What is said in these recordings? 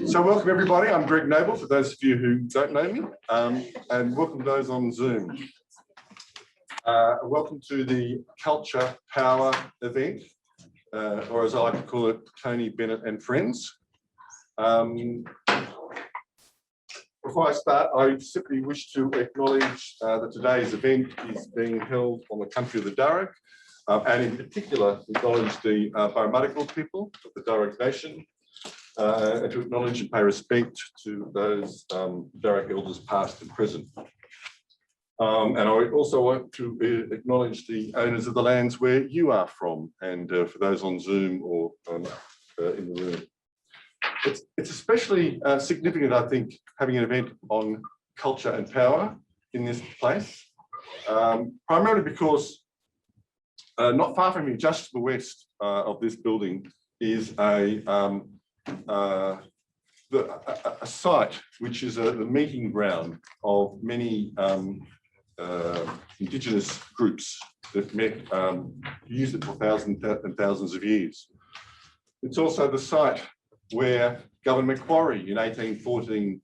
So welcome everybody, I'm Greg Noble, for those of you who don't know me, and welcome those on Zoom. Welcome to the Culture Power event, or as I like to call it, Tony Bennett and Friends. Before I start, I simply wish to acknowledge that today's event is being held on the country of the Darug, and in particular acknowledge the Barramadigal people of the Darug Nation, and to acknowledge and pay respect to those Darug elders past and present. And I also want to acknowledge the owners of the lands where you are from, and for those on Zoom or in the room. It's especially significant, I think, having an event on culture and power in this place, primarily because not far from you, just to the west of this building, is a site which is the meeting ground of many Indigenous groups that met, used it for thousands and thousands of years. It's also the site where Governor Macquarie in 1814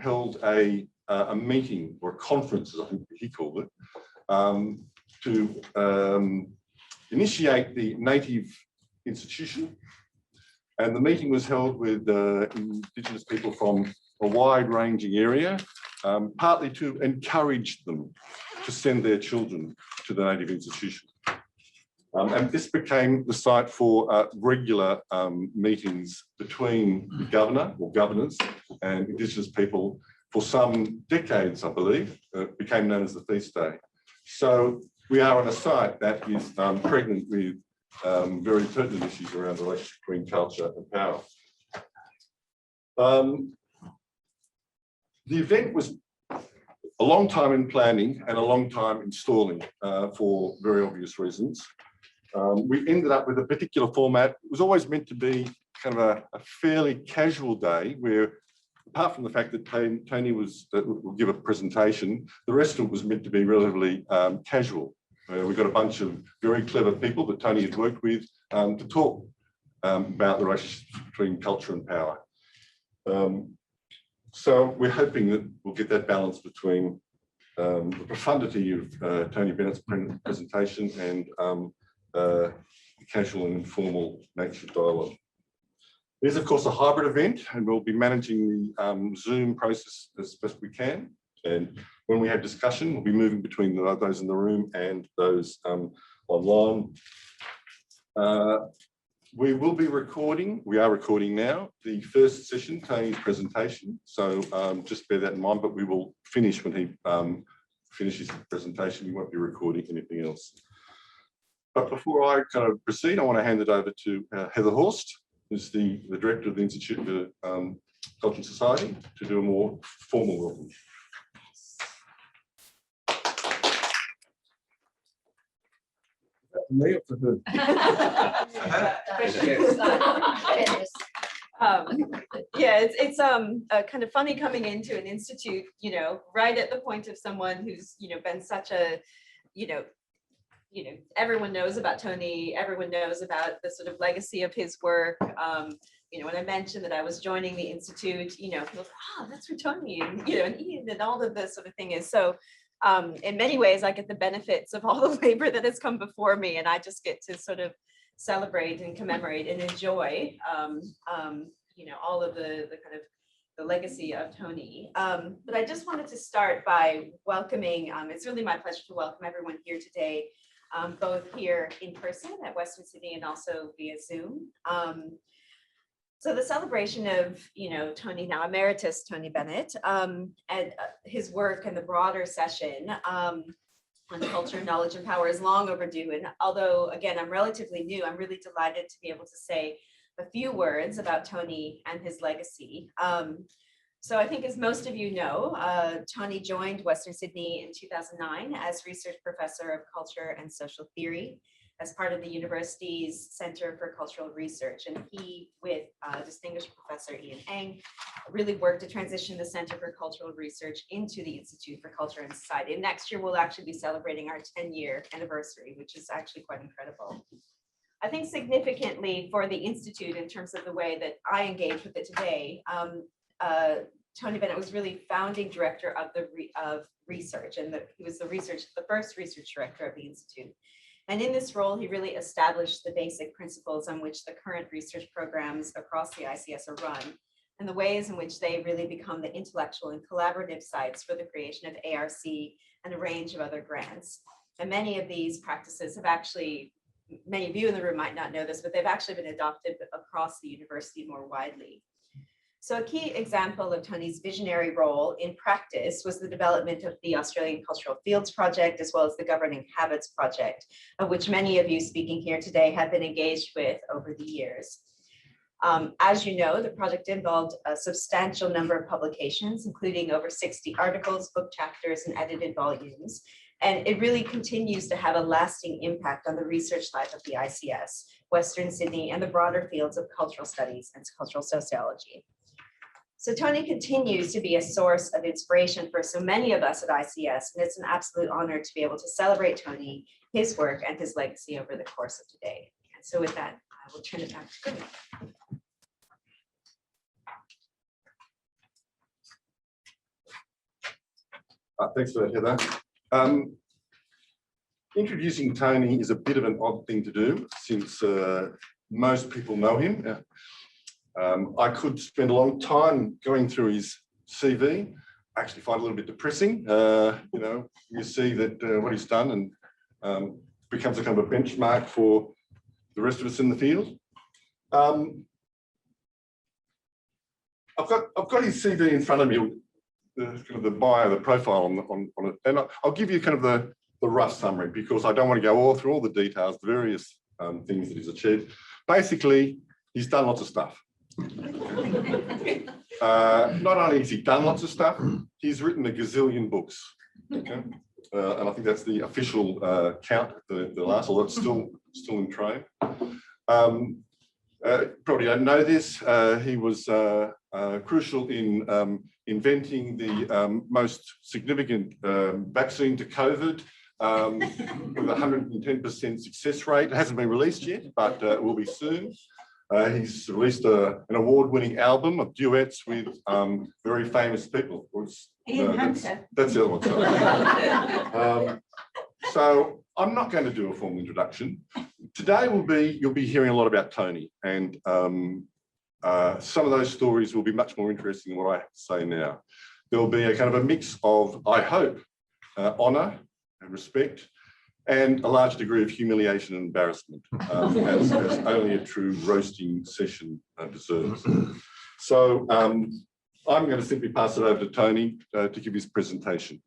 held a meeting, or a conference, as I think he called it, to initiate the native institution. And the meeting was held with Indigenous people from a wide-ranging area, partly to encourage them to send their children to the native institution. And this became the site for regular meetings between the governor or governors and Indigenous people for some decades, I believe. It became known as the feast day. So we are on a site that is pregnant with very pertinent issues around the relationship between culture and power. The event was a long time in planning and a long time installing for very obvious reasons. We ended up with a particular format. It was always meant to be kind of a fairly casual day where, apart from the fact that Tony will give a presentation, the rest of it was meant to be relatively casual. We've got a bunch of very clever people that Tony had worked with to talk about the relationship between culture and power. So we're hoping that we'll get that balance between the profundity of Tony Bennett's presentation and the casual and informal nature of dialogue. It is, of course, a hybrid event, and we'll be managing the Zoom process as best we can. And when we have discussion, we'll be moving between those in the room and those online. We will be recording, we are recording now, the first session, Tony's presentation. So just bear that in mind, but we will finish when he finishes the presentation. We won't be recording anything else. But before I kind of proceed, I want to hand it over to Heather Horst, who's the director of the Institute for Culture and Society, to do a more formal welcome. Me or for her? Yeah, it's kind of funny coming into an institute, right at the point of someone who's, been such a, everyone knows about Tony, everyone knows about the sort of legacy of his work. When I mentioned that I was joining the institute, people go, oh, that's for Tony, and Ian, and all of this sort of thing is so. In many ways, I get the benefits of all the labor that has come before me, and I just get to sort of celebrate and commemorate and enjoy, all of the kind of the legacy of Tony. But I just wanted to start by welcoming. It's really my pleasure to welcome everyone here today, both here in person at Western Sydney and also via Zoom. So the celebration of, Tony, now emeritus Tony Bennett, and his work and the broader session on culture, knowledge, and power is long overdue. And although, again, I'm relatively new, I'm really delighted to be able to say a few words about Tony and his legacy. So I think, as most of you know, Tony joined Western Sydney in 2009 as research professor of culture and social theory as part of the university's Center for Cultural Research. And he, with distinguished Professor Ian Eng, really worked to transition the Center for Cultural Research into the Institute for Culture and Society. And next year, we'll actually be celebrating our 10-year anniversary, which is actually quite incredible. I think significantly for the Institute in terms of the way that I engage with it today, Tony Bennett was really founding director of research, and he was the first research director of the Institute. And in this role, he really established the basic principles on which the current research programs across the ICS are run, and the ways in which they really become the intellectual and collaborative sites for the creation of ARC and a range of other grants. And many of these practices have actually, many of you in the room might not know this, but they've actually been adopted across the university more widely. So a key example of Tony's visionary role in practice was the development of the Australian Cultural Fields Project, as well as the Governing Habits Project, of which many of you speaking here today have been engaged with over the years. As you know, the project involved a substantial number of publications, including over 60 articles, book chapters, and edited volumes. And it really continues to have a lasting impact on the research life of the ICS, Western Sydney, and the broader fields of cultural studies and cultural sociology. So Tony continues to be a source of inspiration for so many of us at ICS, and it's an absolute honor to be able to celebrate Tony, his work, and his legacy over the course of today. And so with that, I will turn it back to Tony. Thanks for that, Heather. Introducing Tony is a bit of an odd thing to do, since most people know him. I could spend a long time going through his CV. I actually find it a little bit depressing. You know, you see that what he's done and becomes a kind of a benchmark for the rest of us in the field. I've got his CV in front of me, the bio, the profile on it, and I'll give you kind of the rough summary, because I don't want to go all through all the details, the various things that he's achieved. Basically, he's done lots of stuff. Not only has he done lots of stuff, he's written a gazillion books. Okay, and I think that's the official count. The last, although it's still in train. Probably don't know this. He was crucial in inventing the most significant vaccine to COVID with a 110% success rate. It hasn't been released yet, but it will be soon. He's released an award-winning album of duets with very famous people. That's the other one. Sorry. So I'm not going to do a formal introduction. Today you'll be hearing a lot about Tony, and some of those stories will be much more interesting than what I have to say now. There'll be a kind of a mix of, I hope, honour and respect, and a large degree of humiliation and embarrassment, as only a true roasting session deserves. So I'm going to simply pass it over to Tony to give his presentation.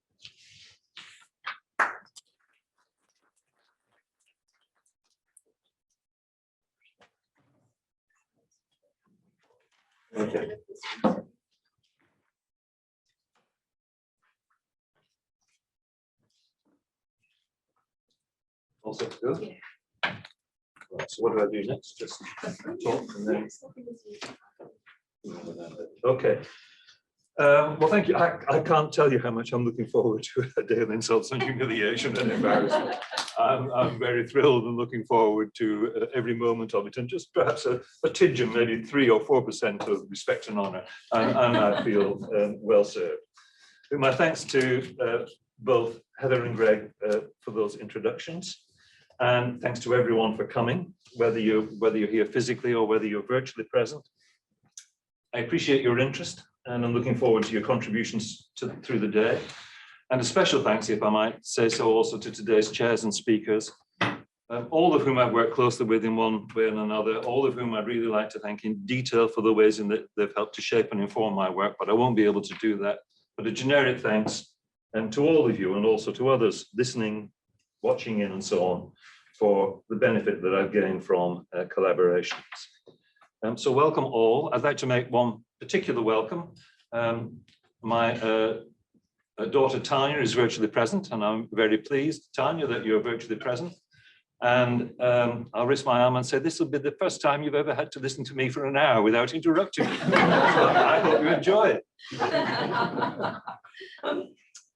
Okay. Also good. Yeah. Right, so what do I do next? Just talk and then. Okay. Well, thank you. I can't tell you how much I'm looking forward to a day of insults and humiliation and embarrassment. I'm very thrilled and looking forward to every moment of it, and just perhaps a tinge of maybe 3 or 4% of respect and honour, and I feel well served. With my thanks to both Heather and Greg for those introductions, and thanks to everyone for coming, whether you're here physically or whether you're virtually present. I appreciate your interest, and I'm looking forward to your contributions through the day. And a special thanks, if I might say so, also to today's chairs and speakers, all of whom I've worked closely with in one way and another, all of whom I'd really like to thank in detail for the ways in that they've helped to shape and inform my work, but I won't be able to do that. But a generic thanks to all of you, and also to others listening, watching in and so on, for the benefit that I've gained from collaborations. So welcome all. I'd like to make one particular welcome. My daughter Tanya is virtually present, and I'm very pleased, Tanya, that you're virtually present. And I'll raise my arm and say, this will be the first time you've ever had to listen to me for an hour without interrupting me. So I hope you enjoy it.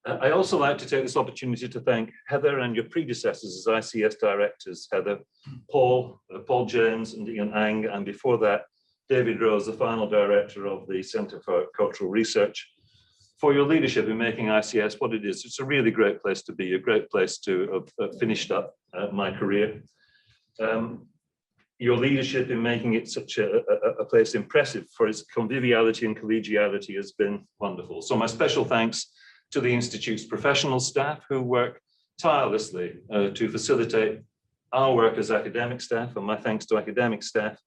I also like to take this opportunity to thank Heather and your predecessors as ICS directors, Heather, Paul James and Ian Ang, and before that, David Rose, the final director of the Centre for Cultural Research, for your leadership in making ICS what it is. It's a really great place to be, a great place to have finished up my career. Your leadership in making it such a place impressive for its conviviality and collegiality has been wonderful. So my special thanks to the Institute's professional staff who work tirelessly to facilitate our work as academic staff, and my thanks to academic staff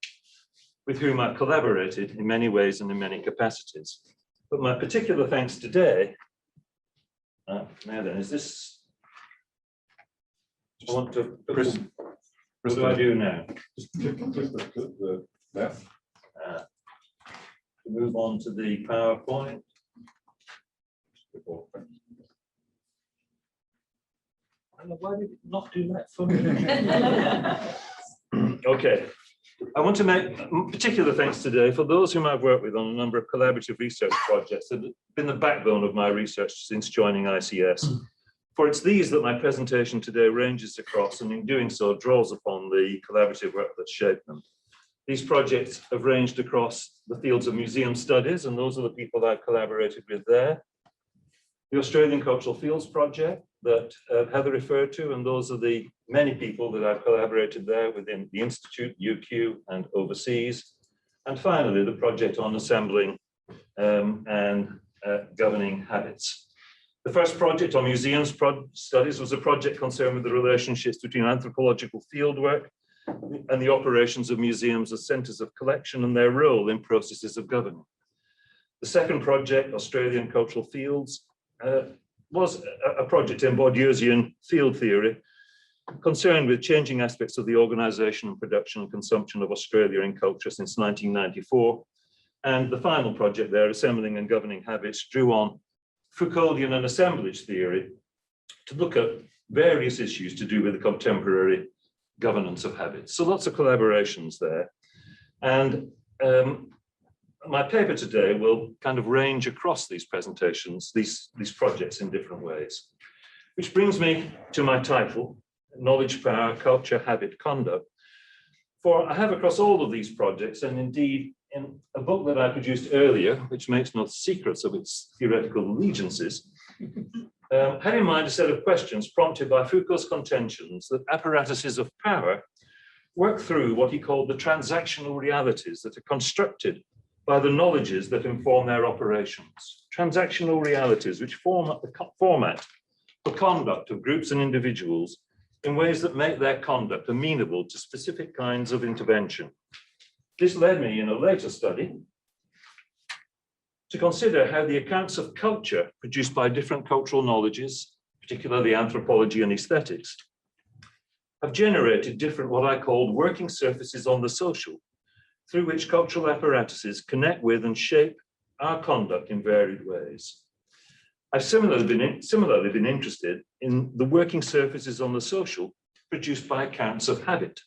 with whom I've collaborated in many ways and in many capacities. But my particular thanks today, now then, is this, I want to, what do I do now? Just click the map. Move on to the PowerPoint. Why did it not do that for me? Okay. I want to make particular thanks today for those whom I've worked with on a number of collaborative research projects that have been the backbone of my research since joining ICS. For it's these that my presentation today ranges across, and in doing so draws upon the collaborative work that shaped them. These projects have ranged across the fields of museum studies, and those are the people I've collaborated with there. The Australian Cultural Fields Project that Heather referred to, and those are the many people that I've collaborated there within the Institute, UQ, and overseas. And finally, the project on assembling and governing habits. The first project on museums studies was a project concerned with the relationships between anthropological fieldwork and the operations of museums as centres of collection and their role in processes of governing. The second project, Australian Cultural Fields, was a project in Bourdieusian field theory concerned with changing aspects of the organisation and production and consumption of Australia in culture since 1994. And the final project there, Assembling and Governing Habits, drew on Foucauldian and assemblage theory to look at various issues to do with the contemporary governance of habits. So lots of collaborations there. And my paper today will kind of range across these presentations, these projects in different ways. Which brings me to my title, Knowledge, Power, Culture, Habit, Conduct. For I have across all of these projects, and indeed in a book that I produced earlier, which makes no secrets of its theoretical allegiances, had in mind a set of questions prompted by Foucault's contentions that apparatuses of power work through what he called the transactional realities that are constructed by the knowledges that inform their operations. Transactional realities which form the format for conduct of groups and individuals in ways that make their conduct amenable to specific kinds of intervention. This led me in a later study to consider how the accounts of culture produced by different cultural knowledges, particularly anthropology and aesthetics, have generated different what I called working surfaces on the social, through which cultural apparatuses connect with and shape our conduct in varied ways. I've similarly been interested in the working surfaces on the social produced by accounts of habit,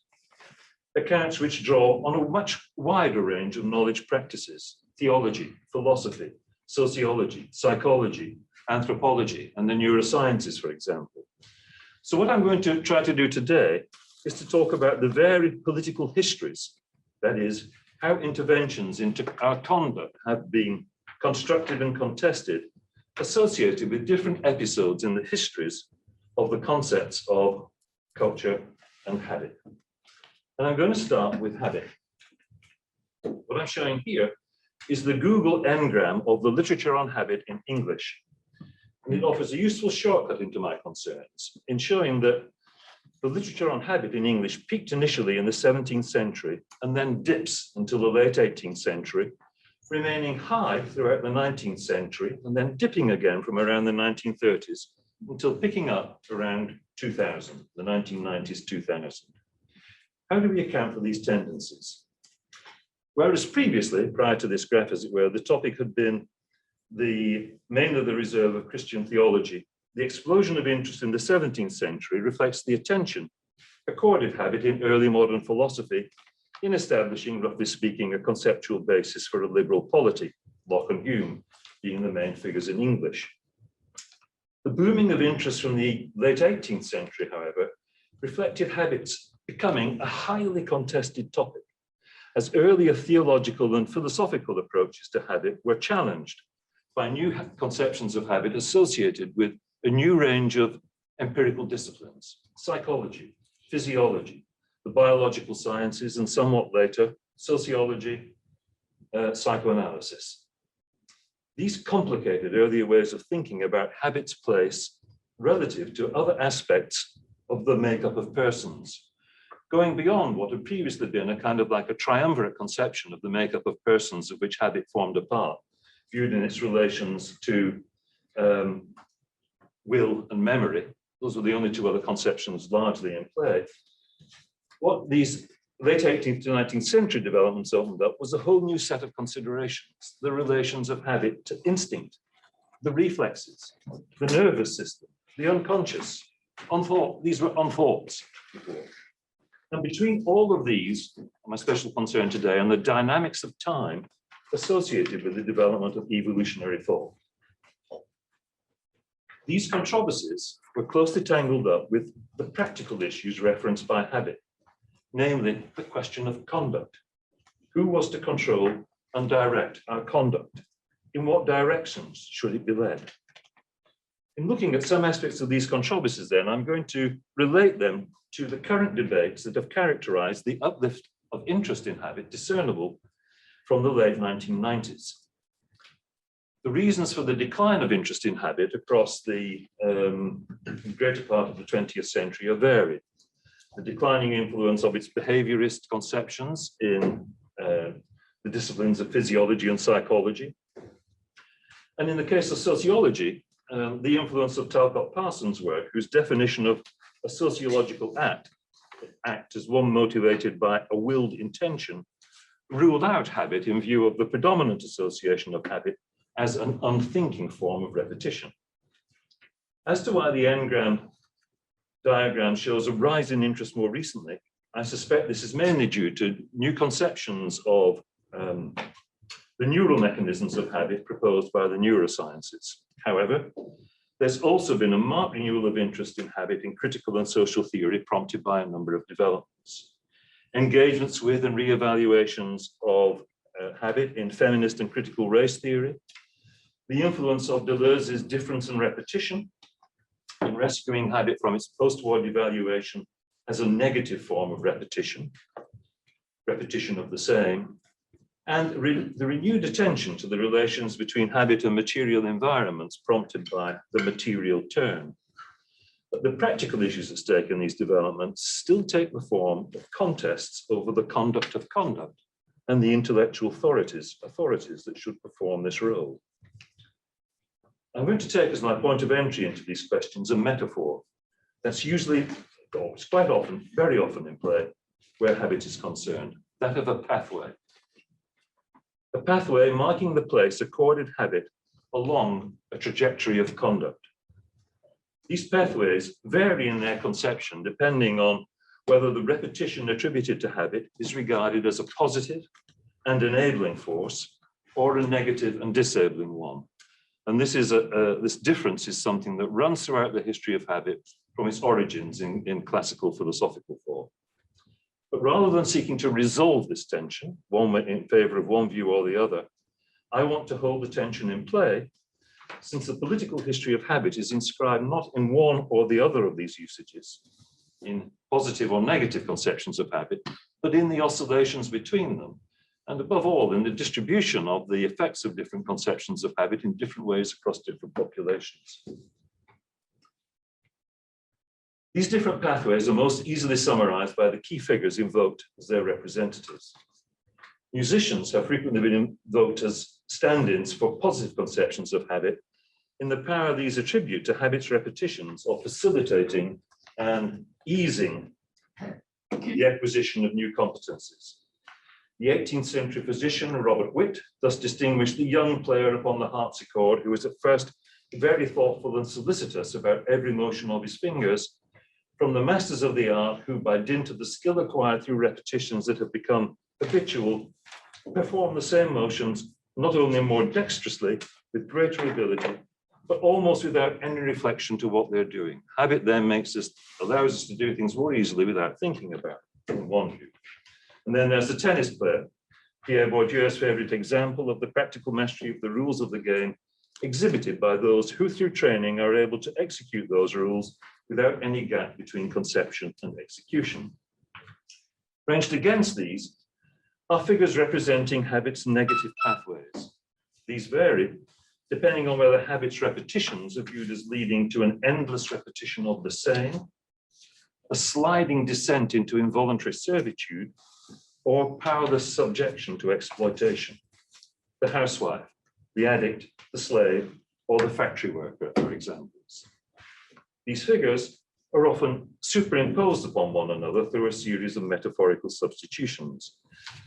accounts which draw on a much wider range of knowledge practices, theology, philosophy, sociology, psychology, anthropology, and the neurosciences, for example. So what I'm going to try to do today is to talk about the varied political histories, that is, how interventions into our conduct have been constructed and contested, associated with different episodes in the histories of the concepts of culture and habit. And I'm going to start with habit. What I'm showing here is the Google Ngram of the literature on habit in English. And it offers a useful shortcut into my concerns in showing that the literature on habit in English peaked initially in the 17th century and then dips until the late 18th century, remaining high throughout the 19th century and then dipping again from around the 1930s until picking up around 2000, the 1990s, 2000. How do we account for these tendencies? Whereas previously, prior to this graph, as it were, the topic had been mainly the reserve of Christian theology, the explosion of interest in the 17th century reflects the attention accorded habit in early modern philosophy in establishing, roughly speaking, a conceptual basis for a liberal polity, Locke and Hume being the main figures in English. The booming of interest from the late 18th century, however, reflected habits becoming a highly contested topic, as earlier theological and philosophical approaches to habit were challenged by new conceptions of habit associated with a new range of empirical disciplines: psychology, physiology, the biological sciences, and somewhat later, sociology, psychoanalysis. These complicated earlier ways of thinking about habit's place relative to other aspects of the makeup of persons, going beyond what had previously been a kind of like a triumvirate conception of the makeup of persons of which habit formed a part, viewed in its relations to will and memory. Those were the only two other conceptions largely in play. What these late 18th to 19th century developments opened up was a whole new set of considerations: the relations of habit to instinct, the reflexes, the nervous system, the unconscious, unthought. These were unthoughts before. And between all of these, my special concern today, and the dynamics of time associated with the development of evolutionary thought. These controversies were closely tangled up with the practical issues referenced by habit, namely the question of conduct. Who was to control and direct our conduct? In what directions should it be led? In looking at some aspects of these controversies, then, I'm going to relate them to the current debates that have characterized the uplift of interest in habit discernible from the late 1990s. The reasons for the decline of interest in habit across the greater part of the 20th century are varied. The declining influence of its behaviorist conceptions in the disciplines of physiology and psychology. And in the case of sociology, the influence of Talcott Parsons' work, whose definition of a sociological act as one motivated by a willed intention, ruled out habit in view of the predominant association of habit as an unthinking form of repetition. As to why the Engram diagram shows a rise in interest more recently, I suspect this is mainly due to new conceptions of the neural mechanisms of habit proposed by the neurosciences. However, there's also been a marked renewal of interest in habit in critical and social theory, prompted by a number of developments. Engagements with and re-evaluations of habit in feminist and critical race theory, the influence of Deleuze's difference and repetition in rescuing habit from its post-war devaluation as a negative form of repetition of the same, and the renewed attention to the relations between habit and material environments prompted by the material turn. But the practical issues at stake in these developments still take the form of contests over the conduct of conduct and the intellectual authorities that should perform this role. I'm going to take as my point of entry into these questions a metaphor that's usually, or it's quite often, very often in play where habit is concerned, that of a pathway. A pathway marking the place accorded habit along a trajectory of conduct. These pathways vary in their conception depending on whether the repetition attributed to habit is regarded as a positive and enabling force or a negative and disabling one. And this difference is something that runs throughout the history of habit from its origins in classical philosophical thought. But rather than seeking to resolve this tension, one in favor of one view or the other, I want to hold the tension in play, since the political history of habit is inscribed not in one or the other of these usages, in positive or negative conceptions of habit, but in the oscillations between them, and above all, in the distribution of the effects of different conceptions of habit in different ways across different populations. These different pathways are most easily summarized by the key figures invoked as their representatives. Musicians have frequently been invoked as stand-ins for positive conceptions of habit in the power these attribute to habit's repetitions of facilitating and easing the acquisition of new competencies. The 18th century physician Robert Witt thus distinguished the young player upon the harpsichord, who was at first very thoughtful and solicitous about every motion of his fingers, from the masters of the art who, by dint of the skill acquired through repetitions that have become habitual, perform the same motions not only more dexterously, with greater ability, but almost without any reflection to what they're doing. Habit then allows us to do things more easily without thinking about it, in one view. And then there's the tennis player, Pierre Bourdieu's favorite example of the practical mastery of the rules of the game, exhibited by those who through training are able to execute those rules without any gap between conception and execution. Ranged against these are figures representing habits' negative pathways. These vary depending on whether habits' repetitions are viewed as leading to an endless repetition of the same, a sliding descent into involuntary servitude, or powerless subjection to exploitation. The housewife, the addict, the slave, or the factory worker are examples. These figures are often superimposed upon one another through a series of metaphorical substitutions,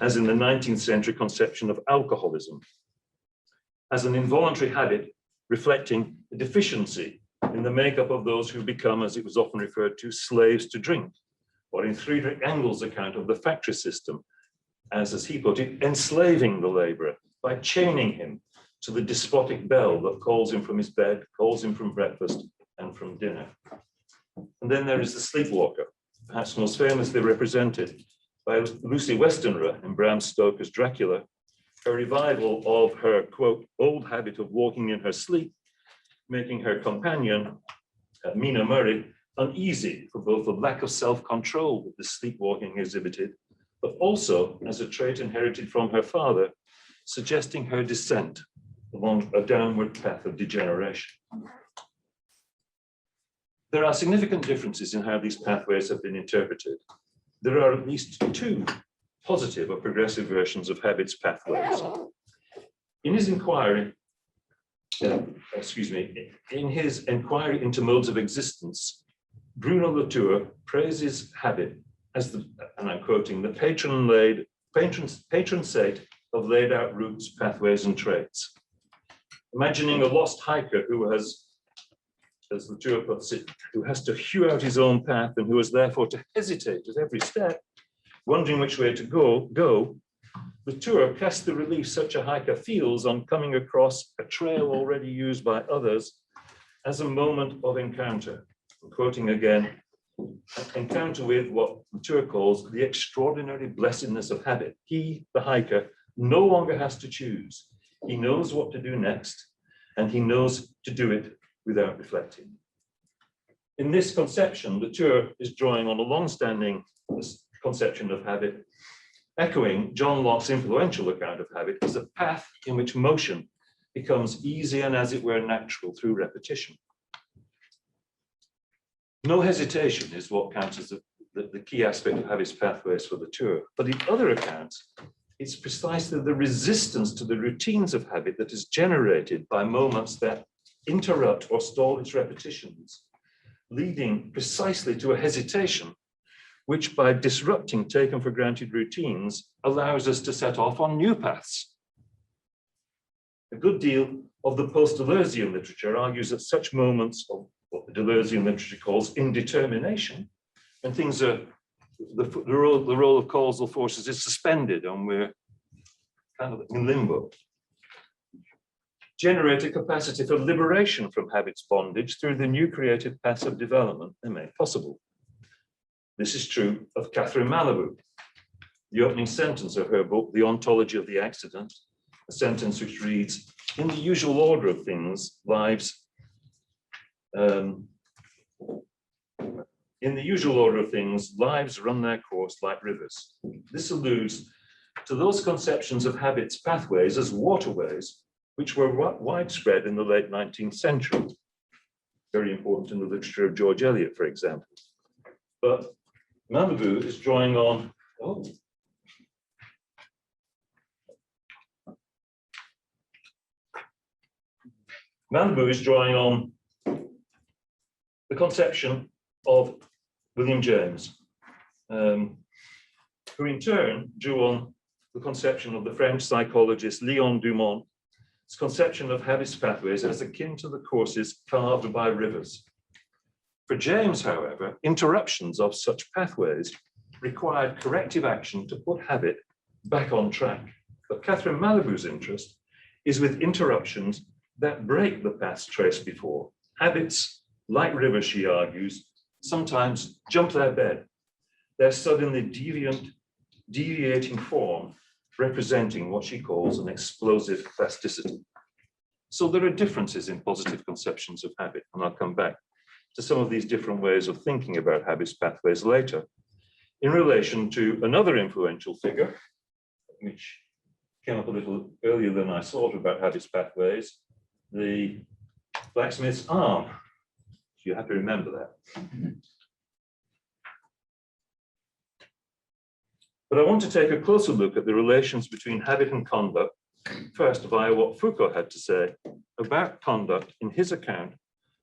as in the 19th century conception of alcoholism, as an involuntary habit reflecting a deficiency in the makeup of those who become, as it was often referred to, slaves to drink, or in Friedrich Engels' account of the factory system, as he put it, enslaving the laborer by chaining him to the despotic bell that calls him from his bed, calls him from breakfast and from dinner. And then there is the sleepwalker, perhaps most famously represented by Lucy Westenra in Bram Stoker's Dracula, a revival of her, quote, old habit of walking in her sleep, making her companion, Mina Murray, uneasy for both the lack of self-control that the sleepwalking exhibited, but also as a trait inherited from her father, suggesting her descent along a downward path of degeneration. There are significant differences in how these pathways have been interpreted. There are at least two positive or progressive versions of habits pathways. In his inquiry, in his inquiry into modes of existence, Bruno Latour praises habit as the, and I'm quoting, the patron saint of laid out routes, pathways, and traits. Imagining a lost hiker who has, as Latour puts it, who has to hew out his own path and who is therefore to hesitate at every step, wondering which way to go, Latour casts the relief such a hiker feels on coming across a trail already used by others as a moment of encounter. I'm quoting again, encounter with what Latour calls the extraordinary blessedness of habit. He, the hiker, no longer has to choose. He knows what to do next, and he knows to do it without reflecting. In this conception, Latour is drawing on a long-standing conception of habit, echoing John Locke's influential account of habit as a path in which motion becomes easy and, as it were, natural through repetition. No hesitation is what counts as the key aspect of habits pathways for Latour. But in other accounts, it's precisely the resistance to the routines of habit that is generated by moments that interrupt or stall its repetitions, leading precisely to a hesitation, which by disrupting taken for granted routines allows us to set off on new paths. A good deal of the post-Deleuzian literature argues that such moments of what the Deleuzian literature calls indetermination, when things are, the role of causal forces is suspended and we're kind of in limbo, generate a capacity for liberation from habits bondage through the new creative paths of development they make possible. This is true of Catherine Malabou. The opening sentence of her book, The Ontology of the Accident, a sentence which reads, in the usual order of things, lives run their course like rivers. This alludes to those conceptions of habits pathways as waterways, which were widespread in the late 19th century. Very important in the literature of George Eliot, for example. But Malabou is drawing on, the conception of William James, who in turn drew on the conception of the French psychologist Léon Dumont's conception of habits pathways as akin to the courses carved by rivers. For James, however, interruptions of such pathways required corrective action to put habit back on track. But Catherine Malabou's interest is with interruptions that break the paths traced before. Habits, like rivers, she argues, sometimes jump their bed. They're suddenly deviating form, representing what she calls an explosive plasticity. So there are differences in positive conceptions of habit, and I'll come back to some of these different ways of thinking about habits pathways later, in relation to another influential figure, which came up a little earlier than I thought about habits pathways, the blacksmith's arm. You have to remember that. But I want to take a closer look at the relations between habit and conduct, first via what Foucault had to say about conduct in his account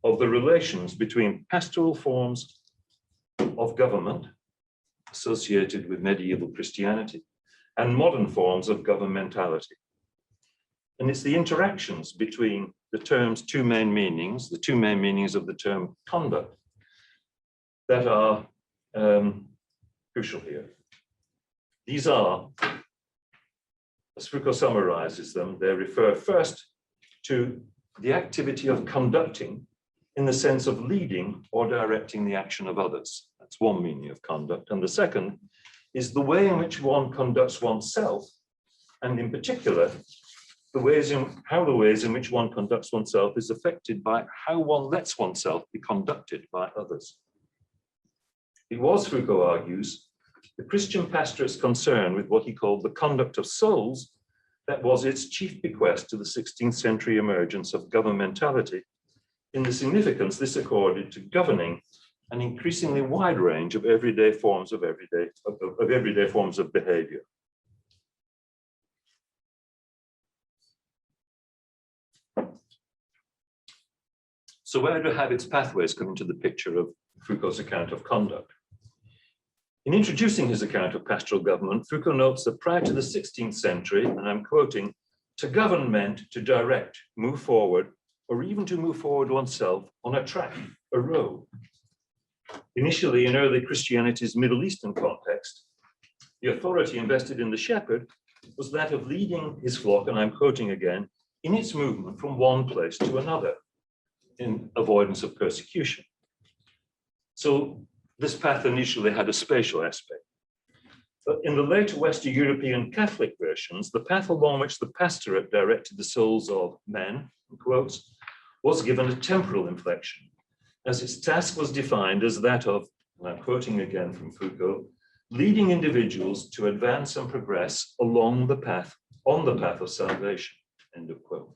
of the relations between pastoral forms of government associated with medieval Christianity and modern forms of governmentality. And it's the interactions between the term's two main meanings, the two main meanings of the term conduct, that are crucial here. These are, as Foucault summarizes them, they refer first to the activity of conducting in the sense of leading or directing the action of others. That's one meaning of conduct. And the second is the way in which one conducts oneself, and in particular, the ways in which one conducts oneself is affected by how one lets oneself be conducted by others. It was, Foucault argues, the Christian pastorate's concern with what he called the conduct of souls that was its chief bequest to the 16th century emergence of governmentality, in the significance this accorded to governing an increasingly wide range of everyday forms of behavior. So where do habits pathways come into the picture of Foucault's account of conduct? In introducing his account of pastoral government, Foucault notes that prior to the 16th century, and I'm quoting, to govern meant to direct, move forward, or even to move forward oneself on a track, a road. Initially, in early Christianity's Middle Eastern context, the authority invested in the shepherd was that of leading his flock, and I'm quoting again, in its movement from one place to another, in avoidance of persecution. So this path initially had a spatial aspect. But in the later Western European Catholic versions, the path along which the pastorate directed the souls of men, in quotes, was given a temporal inflection, as its task was defined as that of, and I'm quoting again from Foucault, leading individuals to advance and progress along the path, on the path of salvation, end of quote.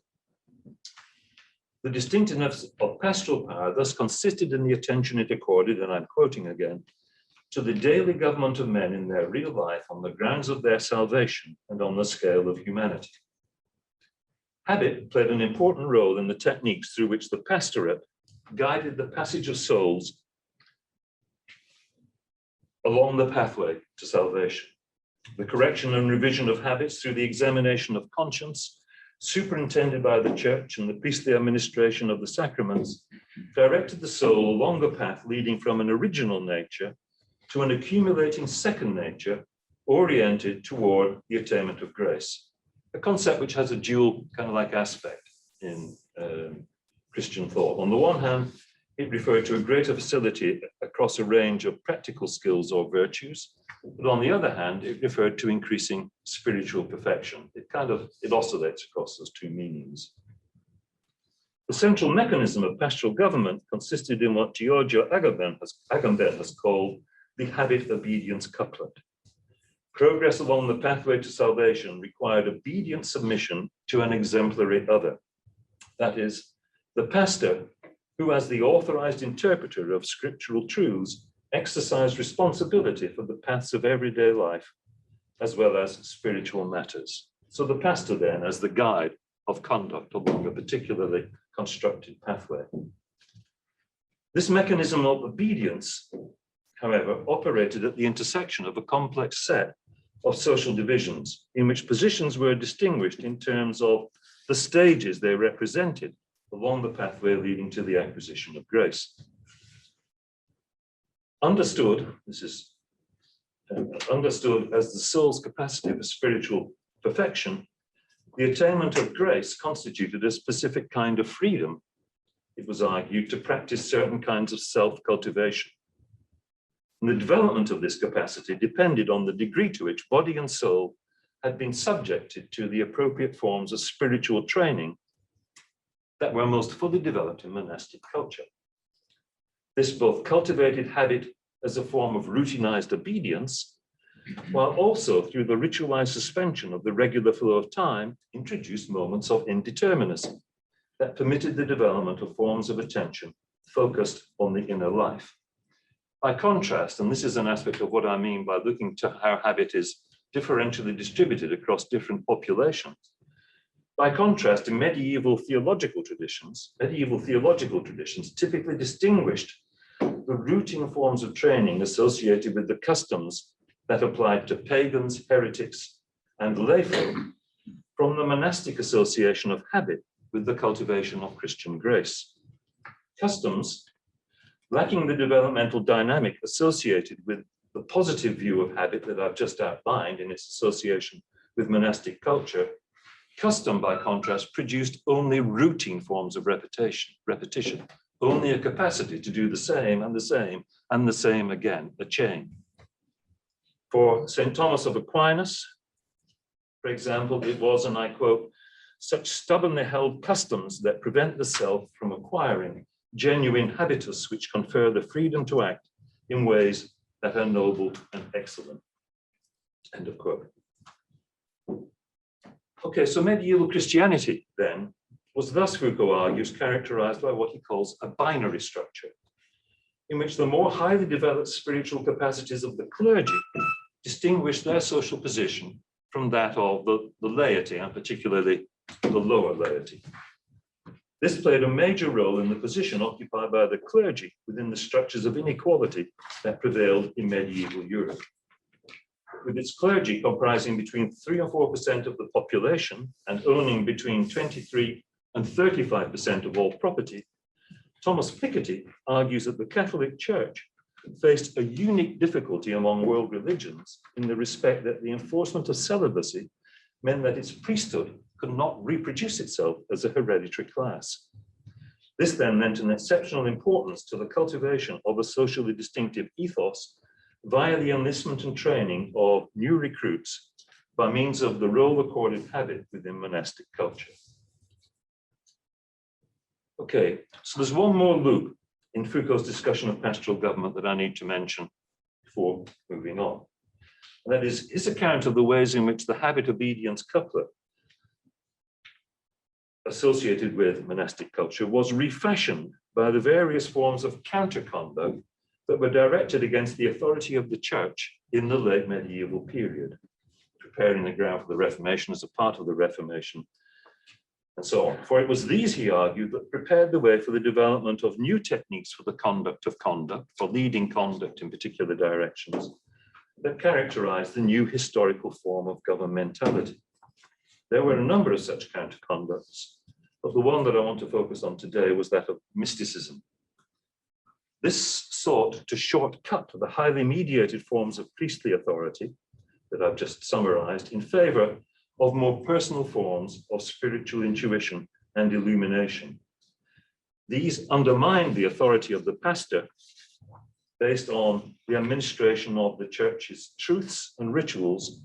The distinctiveness of pastoral power thus consisted in the attention it accorded, and I'm quoting again, to the daily government of men in their real life on the grounds of their salvation and on the scale of humanity. Habit played an important role in the techniques through which the pastorate guided the passage of souls along the pathway to salvation. The correction and revision of habits through the examination of conscience, superintended by the church and the priestly administration of the sacraments, directed the soul along the path leading from an original nature to an accumulating second nature oriented toward the attainment of grace, a concept which has a dual kind of like aspect in Christian thought. On the one hand, it referred to a greater facility across a range of practical skills or virtues, but on the other hand, it referred to increasing spiritual perfection. It oscillates across those two meanings. The central mechanism of pastoral government consisted in what Giorgio Agamben has called the habit-obedience couplet. Progress along the pathway to salvation required obedient submission to an exemplary other. That is, the pastor, who as the authorized interpreter of scriptural truths exercised responsibility for the paths of everyday life, as well as spiritual matters. So the pastor then, as the guide of conduct along a particularly constructed pathway. This mechanism of obedience, however, operated at the intersection of a complex set of social divisions in which positions were distinguished in terms of the stages they represented along the pathway leading to the acquisition of grace. Understood as the soul's capacity for spiritual perfection, The attainment of grace constituted a specific kind of freedom, it was argued, to practice certain kinds of self-cultivation. And the development of this capacity depended on the degree to which body and soul had been subjected to the appropriate forms of spiritual training that were most fully developed in monastic culture. This both cultivated habit as a form of routinized obedience, while also through the ritualized suspension of the regular flow of time, introduced moments of indeterminacy that permitted the development of forms of attention focused on the inner life. By contrast, and this is an aspect of what I mean by looking to how habit is differentially distributed across different populations. By contrast, in medieval theological traditions typically distinguished the routine forms of training associated with the customs that applied to pagans, heretics, and layfolk from the monastic association of habit with the cultivation of Christian grace. Customs, lacking the developmental dynamic associated with the positive view of habit that I've just outlined in its association with monastic culture, custom, by contrast, produced only routine forms of repetition, only a capacity to do the same and the same and the same again, a chain. For St. Thomas of Aquinas, for example, it was, and I quote, such stubbornly held customs that prevent the self from acquiring genuine habitus which confer the freedom to act in ways that are noble and excellent. End of quote. Okay, so medieval Christianity then was thus, Foucault argues, characterized by what he calls a binary structure, in which the more highly developed spiritual capacities of the clergy distinguished their social position from that of the laity, and particularly the lower laity. This played a major role in the position occupied by the clergy within the structures of inequality that prevailed in medieval Europe. With its clergy comprising between 3 and 4% of the population and owning between 23 and 35% of all property, Thomas Piketty argues that the Catholic Church faced a unique difficulty among world religions in the respect that the enforcement of celibacy meant that its priesthood could not reproduce itself as a hereditary class. This then lent an exceptional importance to the cultivation of a socially distinctive ethos via the enlistment and training of new recruits by means of the role-accorded habit within monastic culture. Okay, so there's one more loop in Foucault's discussion of pastoral government that I need to mention before moving on. And that is his account of the ways in which the habit obedience couplet associated with monastic culture was refashioned by the various forms of counter-conduct that were directed against the authority of the church in the late medieval period, preparing the ground for the Reformation as a part of the Reformation, and so on. For it was these, he argued, that prepared the way for the development of new techniques for the conduct of conduct, for leading conduct in particular directions, that characterized the new historical form of governmentality. There were a number of such counter-conducts, but the one that I want to focus on today was that of mysticism. This sought to shortcut the highly mediated forms of priestly authority that I've just summarized in favor of more personal forms of spiritual intuition and illumination. These undermined the authority of the pastor based on the administration of the church's truths and rituals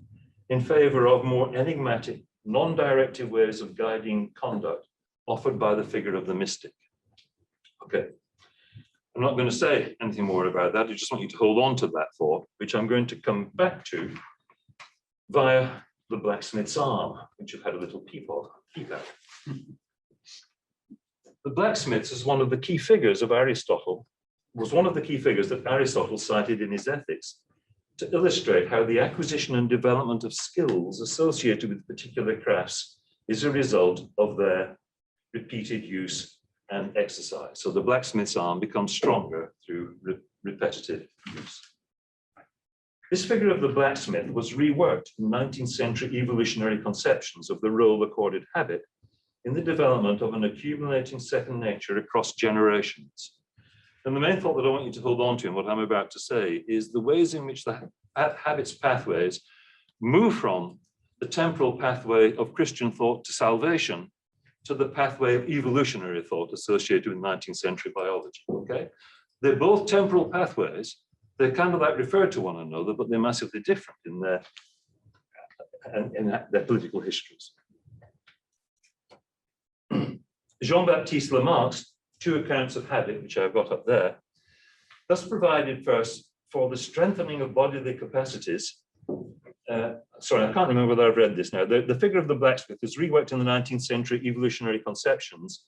in favor of more enigmatic, non-directive ways of guiding conduct offered by the figure of the mystic. Okay, I'm not going to say anything more about that. I just want you to hold on to that thought, which I'm going to come back to via the blacksmith's arm, which you've had a little peep at. The blacksmith is one of the key figures of Aristotle, was one of the key figures that Aristotle cited in his Ethics to illustrate how the acquisition and development of skills associated with particular crafts is a result of their repeated use and exercise. So the blacksmith's arm becomes stronger through repetitive use. This figure of the blacksmith was reworked in 19th century evolutionary conceptions of the role accorded habit in the development of an accumulating second nature across generations. And the main thought that I want you to hold on to in what I'm about to say is the ways in which the habits pathways move from the temporal pathway of Christian thought to salvation to the pathway of evolutionary thought associated with 19th century biology, okay? They're both temporal pathways. They're kind of like referred to one another, but they're massively different in their political histories. Jean-Baptiste Lamarck's two accounts of habit, which I've got up there, thus provided first for the strengthening of bodily capacities. Sorry, I can't remember whether I've read this now. The figure of the blacksmith is reworked in the 19th century evolutionary conceptions,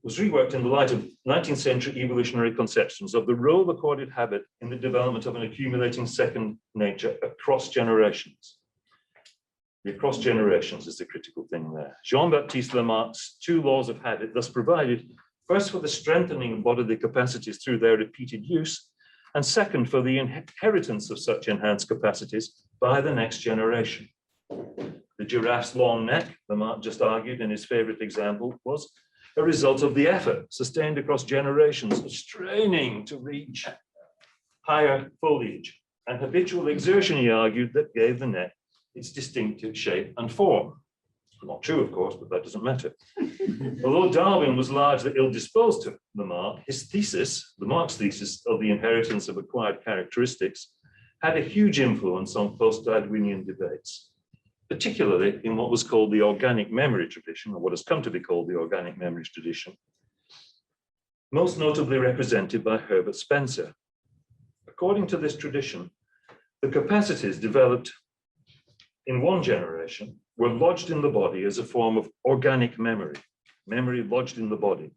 was reworked in the light of 19th century evolutionary conceptions of the role accorded habit in the development of an accumulating second nature across generations. The across generations is the critical thing there. Jean-Baptiste Lamarck's two laws of habit thus provided first for the strengthening of bodily capacities through their repeated use, and second for the inheritance of such enhanced capacities by the next generation. The giraffe's long neck, Lamarck just argued in his favorite example, was a result of the effort sustained across generations of straining to reach higher foliage, and habitual exertion, he argued, that gave the neck its distinctive shape and form. Not true, of course, but that doesn't matter. Although Darwin was largely ill-disposed to Lamarck, his thesis, Lamarck's thesis of the inheritance of acquired characteristics, had a huge influence on post-Darwinian debates, particularly in what was called the organic memory tradition, or what has come to be called the organic memory tradition, most notably represented by Herbert Spencer. According to this tradition, the capacities developed in one generation were lodged in the body as a form of organic memory, memory lodged in the body,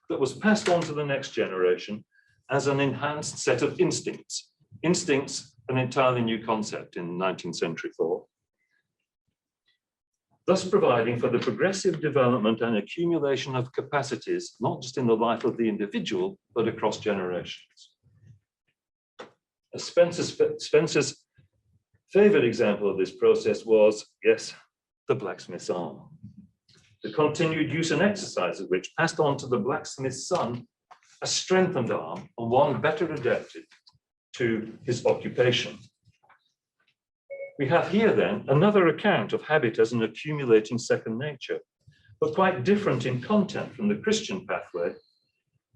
that was passed on to the next generation as an enhanced set of instincts. Instincts, an entirely new concept in 19th century thought, thus providing for the progressive development and accumulation of capacities, not just in the life of the individual, but across generations. Spencer's favorite example of this process was, yes, the blacksmith's arm. The continued use and exercise of which passed on to the blacksmith's son a strengthened arm and one better adapted to his occupation. We have here then another account of habit as an accumulating second nature, but quite different in content from the Christian pathway,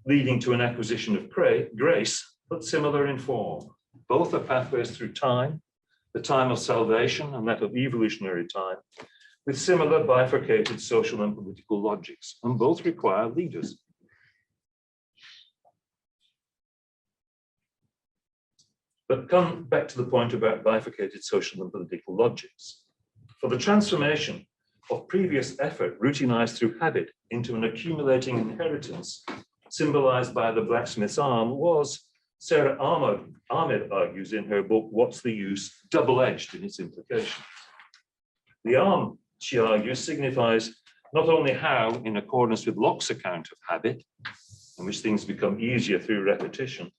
leading to an acquisition of grace, but similar in form. Both are pathways through time, the time of salvation and that of evolutionary time, with similar bifurcated social and political logics, and both require leaders. But come back to the point about bifurcated social and political logics. For the transformation of previous effort routinized through habit into an accumulating inheritance, symbolized by the blacksmith's arm, was, Sarah Ahmed argues in her book, What's the Use?, double-edged in its implication. The arm, she argues, signifies not only how, in accordance with Locke's account of habit, in which things become easier through repetition,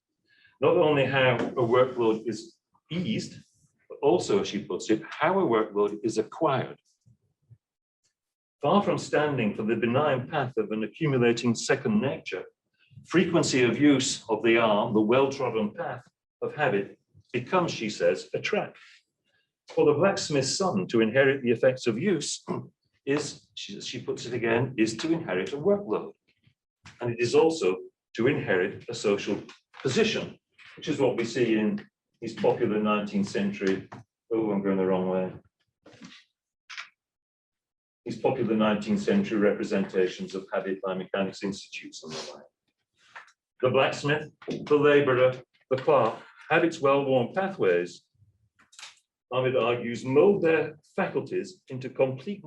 not only how a workload is eased, but also, she puts it, how a workload is acquired. Far from standing for the benign path of an accumulating second nature, frequency of use of the arm, the well-trodden path of habit, becomes, she says, a trap. For the blacksmith's son to inherit the effects of use is, she puts it again, is to inherit a workload. And it is also to inherit a social position, which is what we see in these popular 19th century, oh, I'm going the wrong way. These popular 19th century representations of habit by mechanics institutes and the like. The blacksmith, the laborer, the clerk, habit's well-worn pathways, Ahmed argues, mold their faculties into complete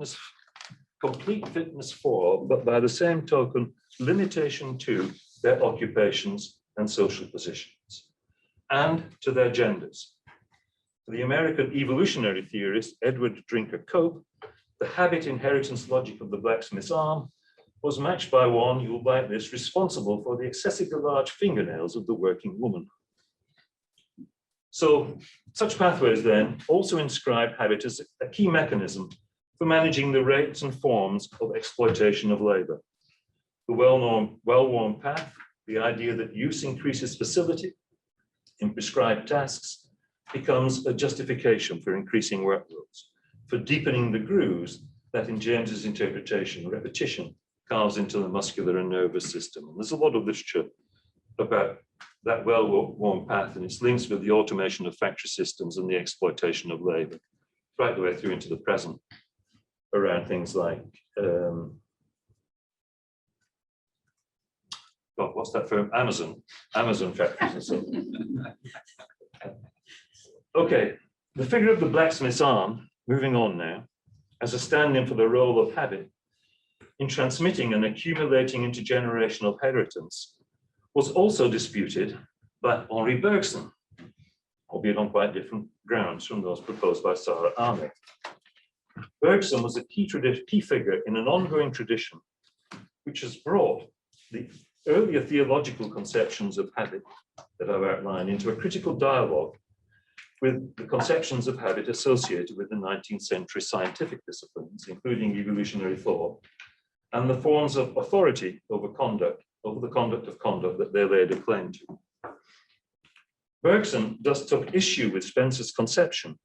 fitness for, but by the same token, limitation to their occupations and social positions, and to their genders. For the American evolutionary theorist Edward Drinker Cope, the habit inheritance logic of the blacksmith's arm was matched by one, you will like this, responsible for the excessively large fingernails of the working woman. So such pathways then also inscribe habit as a key mechanism for managing the rates and forms of exploitation of labor. The well-worn path, the idea that use increases facility in prescribed tasks, becomes a justification for increasing workloads. for deepening the grooves that, in James's interpretation, repetition carves into the muscular and nervous system. And there's a lot of literature about that well-worn path and its links with the automation of factory systems and the exploitation of labor, right the way through into the present, around things like, God, what's that firm? Amazon factories and so on. Okay, the figure of the blacksmith's arm, moving on now, as a stand-in for the role of habit in transmitting and accumulating intergenerational inheritance, was also disputed by Henri Bergson, albeit on quite different grounds from those proposed by Sarah Arnold. Bergson was a key figure in an ongoing tradition which has brought the earlier theological conceptions of habit that I've outlined into a critical dialogue with the conceptions of habit associated with the 19th century scientific disciplines, including evolutionary thought, and the forms of authority over the conduct of conduct that they laid a claim to. Bergson thus took issue with Spencer's conception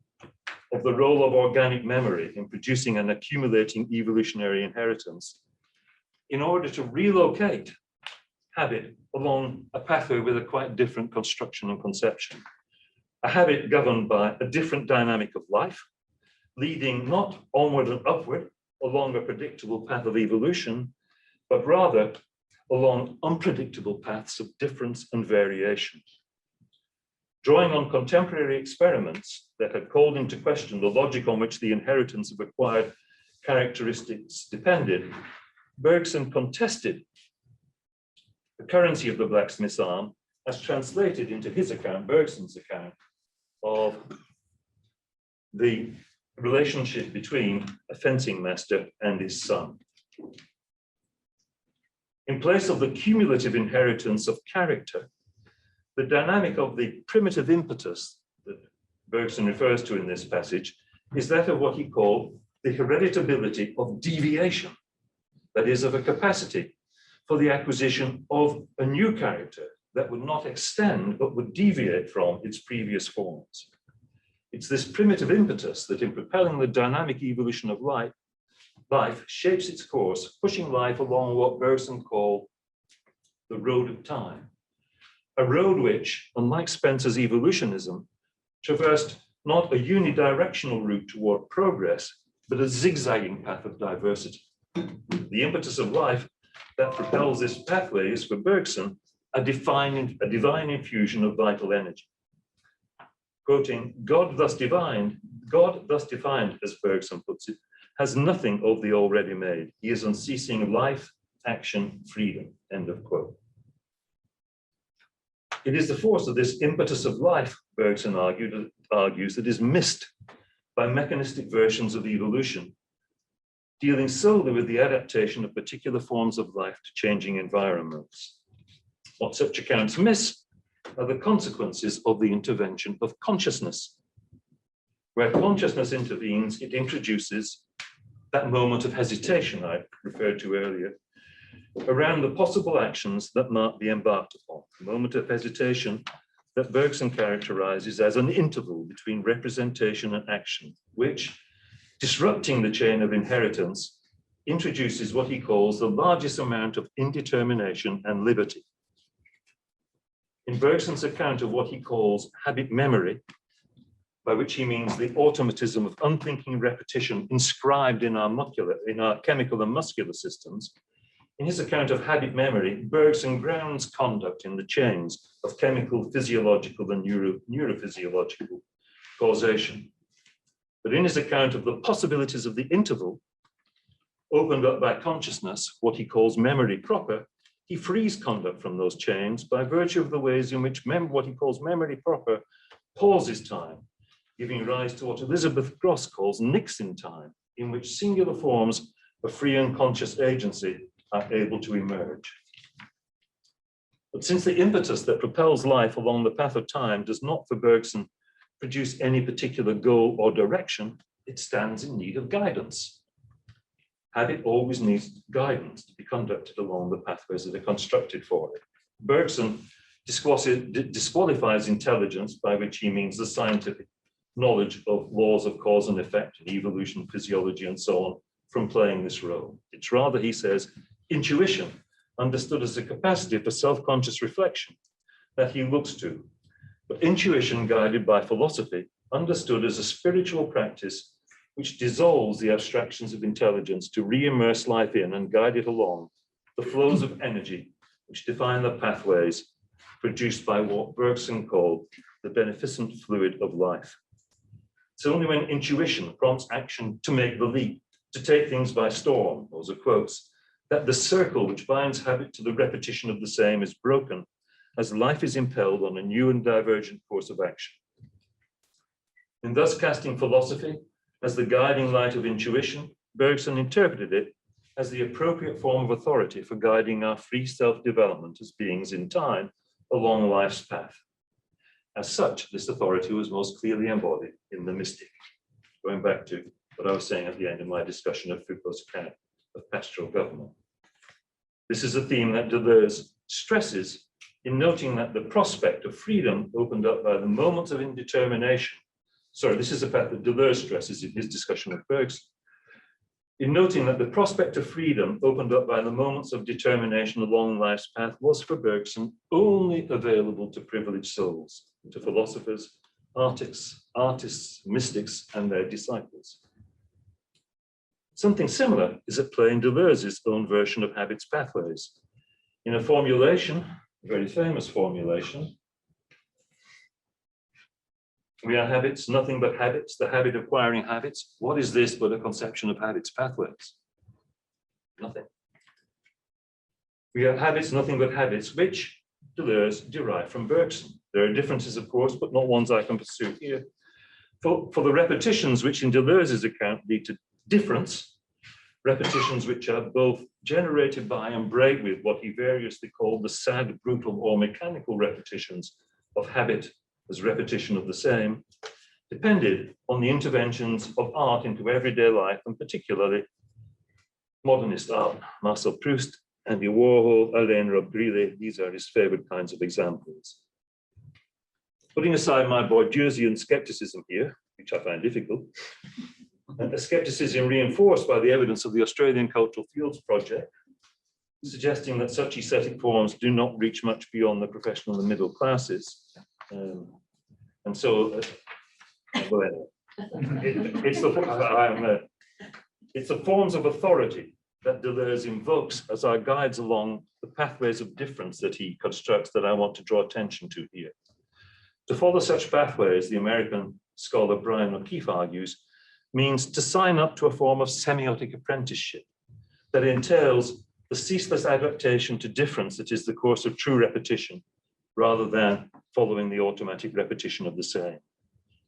of the role of organic memory in producing and accumulating evolutionary inheritance in order to relocate habit along a pathway with a quite different construction and conception. A habit governed by a different dynamic of life, leading not onward and upward along a predictable path of evolution, but rather along unpredictable paths of difference and variation. Drawing on contemporary experiments that had called into question the logic on which the inheritance of acquired characteristics depended, Bergson contested the currency of the blacksmith's arm as translated into his account, Bergson's account, of the relationship between a fencing master and his son. In place of the cumulative inheritance of character, the dynamic of the primitive impetus that Bergson refers to in this passage is that of what he called the hereditability of deviation, that is, of a capacity for the acquisition of a new character that would not extend but would deviate from its previous forms. It's this primitive impetus that, in propelling the dynamic evolution of life shapes its course, pushing life along what Bergson called the road of time, a road which, unlike Spencer's evolutionism, traversed not a unidirectional route toward progress, but a zigzagging path of diversity. The impetus of life that propels this pathway is, for Bergson, a divine infusion of vital energy. Quoting, God thus defined, as Bergson puts it, has nothing of the already made. He is unceasing life, action, freedom, end of quote. It is the force of this impetus of life, Bergson argues, that is missed by mechanistic versions of evolution, dealing solely with the adaptation of particular forms of life to changing environments. What such accounts miss are the consequences of the intervention of consciousness. Where consciousness intervenes, it introduces that moment of hesitation I referred to earlier, around the possible actions that might be embarked upon. A moment of hesitation that Bergson characterizes as an interval between representation and action, which, disrupting the chain of inheritance, introduces what he calls the largest amount of indetermination and liberty. In Bergson's account of what he calls habit memory, by which he means the automatism of unthinking repetition inscribed in our chemical and muscular systems, in his account of habit memory, Bergson grounds conduct in the chains of chemical, physiological, and neurophysiological causation. But in his account of the possibilities of the interval, opened up by consciousness, what he calls memory proper, he frees conduct from those chains by virtue of the ways in which what he calls memory proper pauses time, giving rise to what Elizabeth Gross calls Nixon time, in which singular forms of free and conscious agency are able to emerge. But since the impetus that propels life along the path of time does not, for Bergson, produce any particular goal or direction, it stands in need of guidance. Habit always needs guidance to be conducted along the pathways that are constructed for it. Bergson disqualifies intelligence, by which he means the scientific knowledge of laws of cause and effect and evolution, physiology, and so on from playing this role. It's rather, he says, intuition, understood as a capacity for self-conscious reflection that he looks to. But intuition guided by philosophy, understood as a spiritual practice which dissolves the abstractions of intelligence to re-immerse life in and guide it along the flows of energy which define the pathways produced by what Bergson called the beneficent fluid of life. It's only when intuition prompts action to make the leap, to take things by storm, those are quotes, that the circle which binds habit to the repetition of the same is broken as life is impelled on a new and divergent course of action. In thus casting philosophy as the guiding light of intuition, Bergson interpreted it as the appropriate form of authority for guiding our free self-development as beings in time along life's path. As such, this authority was most clearly embodied in the mystic. Going back to what I was saying at the end of my discussion of Foucault's account of pastoral government. This is a theme that Deleuze stresses in noting that the prospect of freedom opened up by the moments of indetermination. Sorry, this is a fact that Deleuze stresses in his discussion of Bergson. In noting that the prospect of freedom opened up by the moments of determination along life's path was for Bergson only available to privileged souls, to philosophers, artists, mystics, and their disciples. Something similar is at play in Deleuze's own version of habits pathways. In a formulation, a very famous formulation, we are habits, nothing but habits, the habit of acquiring habits. What is this but a conception of habits pathways? Nothing. We are habits, nothing but habits, which Deleuze derived from Bergson. There are differences, of course, but not ones I can pursue here. For the repetitions which in Deleuze's account lead to difference, repetitions which are both generated by and break with what he variously called the sad, brutal, or mechanical repetitions of habit as repetition of the same, depended on the interventions of art into everyday life, and particularly modernist art. Marcel Proust, Andy Warhol, Alain Robbe-Grillet, these are his favorite kinds of examples. Putting aside my Bourdieusian skepticism here, which I find difficult, and a skepticism reinforced by the evidence of the Australian Cultural Fields Project, suggesting that such aesthetic forms do not reach much beyond the professional and middle classes. And so, well, it's the forms of authority that Deleuze invokes as our guides along the pathways of difference that he constructs that I want to draw attention to here. To follow such pathways, the American scholar Brian O'Keefe argues, means to sign up to a form of semiotic apprenticeship that entails the ceaseless adaptation to difference that is the course of true repetition, rather than following the automatic repetition of the same.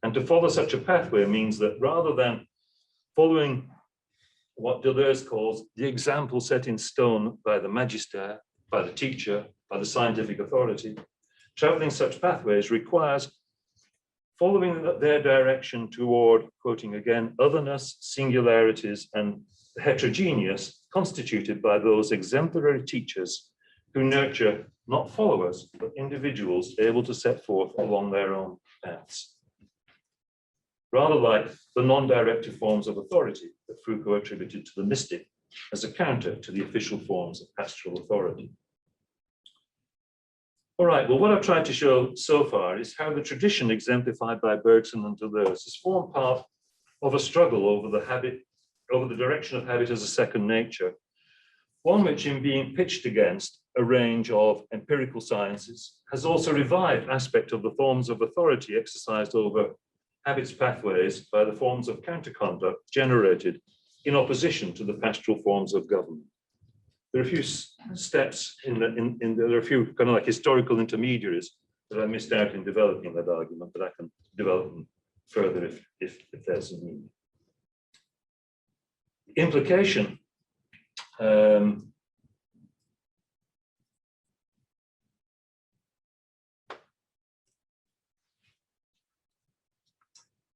And to follow such a pathway means that rather than following what Deleuze calls the example set in stone by the magister, by the teacher, by the scientific authority, traveling such pathways requires following their direction toward, quoting again, otherness, singularities, and the heterogeneous constituted by those exemplary teachers who nurture not followers, but individuals able to set forth along their own paths. Rather like the non-directive forms of authority that Foucault attributed to the mystic as a counter to the official forms of pastoral authority. All right, well, what I've tried to show so far is how the tradition exemplified by Bergson and Deleuze has formed part of a struggle over the direction of habit as a second nature, one which, in being pitched against a range of empirical sciences, has also revived aspect of the forms of authority exercised over habits pathways by the forms of counterconduct generated in opposition to the pastoral forms of government. There are a few steps there are a few kind of like historical intermediaries that I missed out in developing that argument, but I can develop them further if there's a need. Implication.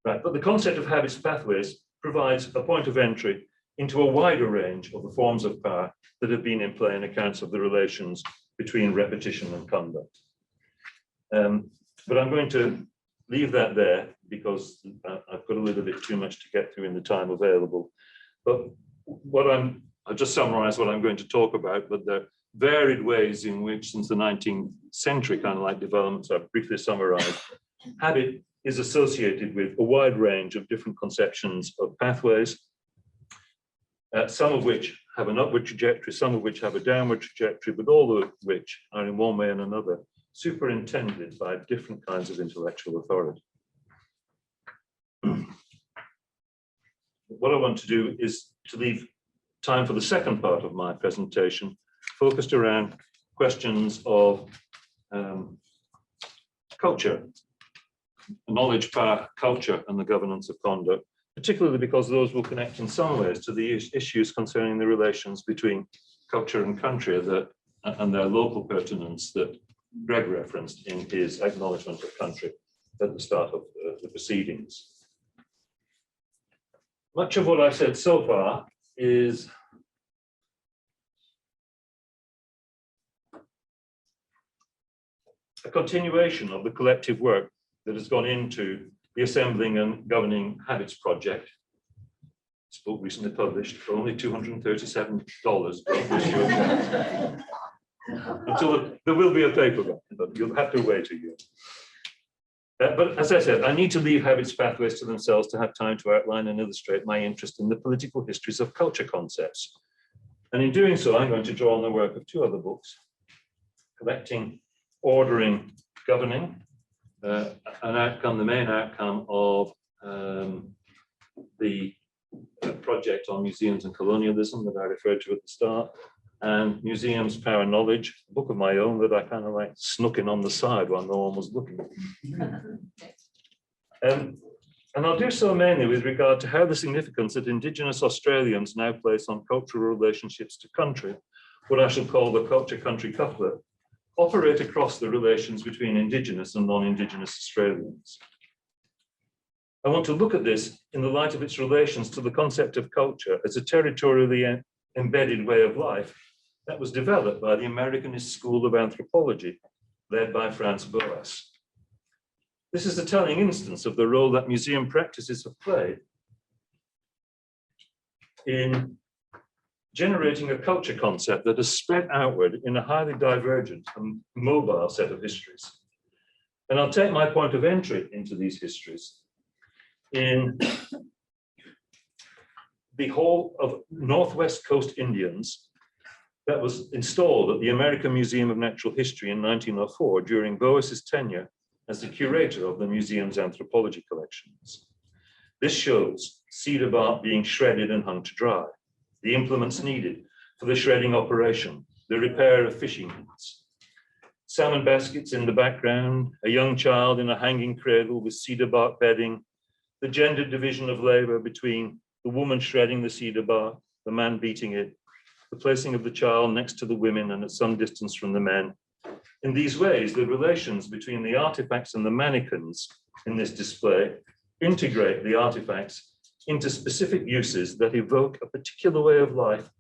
Right, but the concept of habits pathways provides a point of entry into a wider range of the forms of power that have been in play in accounts of the relations between repetition and conduct. But I'm going to leave that there, because I've got a little bit too much to get through in the time available. But I'll just summarize what I'm going to talk about, but the varied ways in which, since the 19th century, kind of like developments I've briefly summarized, habit is associated with a wide range of different conceptions of pathways, some of which have an upward trajectory, some of which have a downward trajectory, but all of which are in one way and another superintended by different kinds of intellectual authority. What I want to do is to leave time for the second part of my presentation, focused around questions of culture, knowledge, power, culture, and the governance of conduct, particularly because those will connect in some ways to the issues concerning the relations between culture and country and their local pertinence that Greg referenced in his acknowledgement of country at the start of the proceedings. Much of what I've said so far is a continuation of the collective work that has gone into the Assembling and Governing Habits Project. This book recently published for only $237. Until there will be a paperback, but you'll have to wait a year. But as I said, I need to leave habits pathways to themselves to have time to outline and illustrate my interest in the political histories of culture concepts. And in doing so, I'm going to draw on the work of two other books, Collecting, Ordering, Governing, the main outcome of the project on museums and colonialism that I referred to at the start, and Museums, Power, Knowledge, a book of my own that I kind of like snuck in on the side while no one was looking. And I'll do so mainly with regard to how the significance that Indigenous Australians now place on cultural relationships to country, what I shall call the culture-country couplet, operate across the relations between Indigenous and non-Indigenous Australians. I want to look at this in the light of its relations to the concept of culture as a territorially embedded way of life that was developed by the Americanist School of Anthropology, led by Franz Boas. This is a telling instance of the role that museum practices have played in generating a culture concept that has spread outward in a highly divergent and mobile set of histories. And I'll take my point of entry into these histories in the Hall of Northwest Coast Indians that was installed at the American Museum of Natural History in 1904 during Boas's tenure as the curator of the museum's anthropology collections. This shows cedar bark being shredded and hung to dry, the implements needed for the shredding operation, the repair of fishing nets, salmon baskets in the background, a young child in a hanging cradle with cedar bark bedding, the gendered division of labor between the woman shredding the cedar bark, the man beating it, the placing of the child next to the women and at some distance from the men. In these ways, the relations between the artifacts and the mannequins in this display integrate the artifacts into specific uses that evoke a particular way of life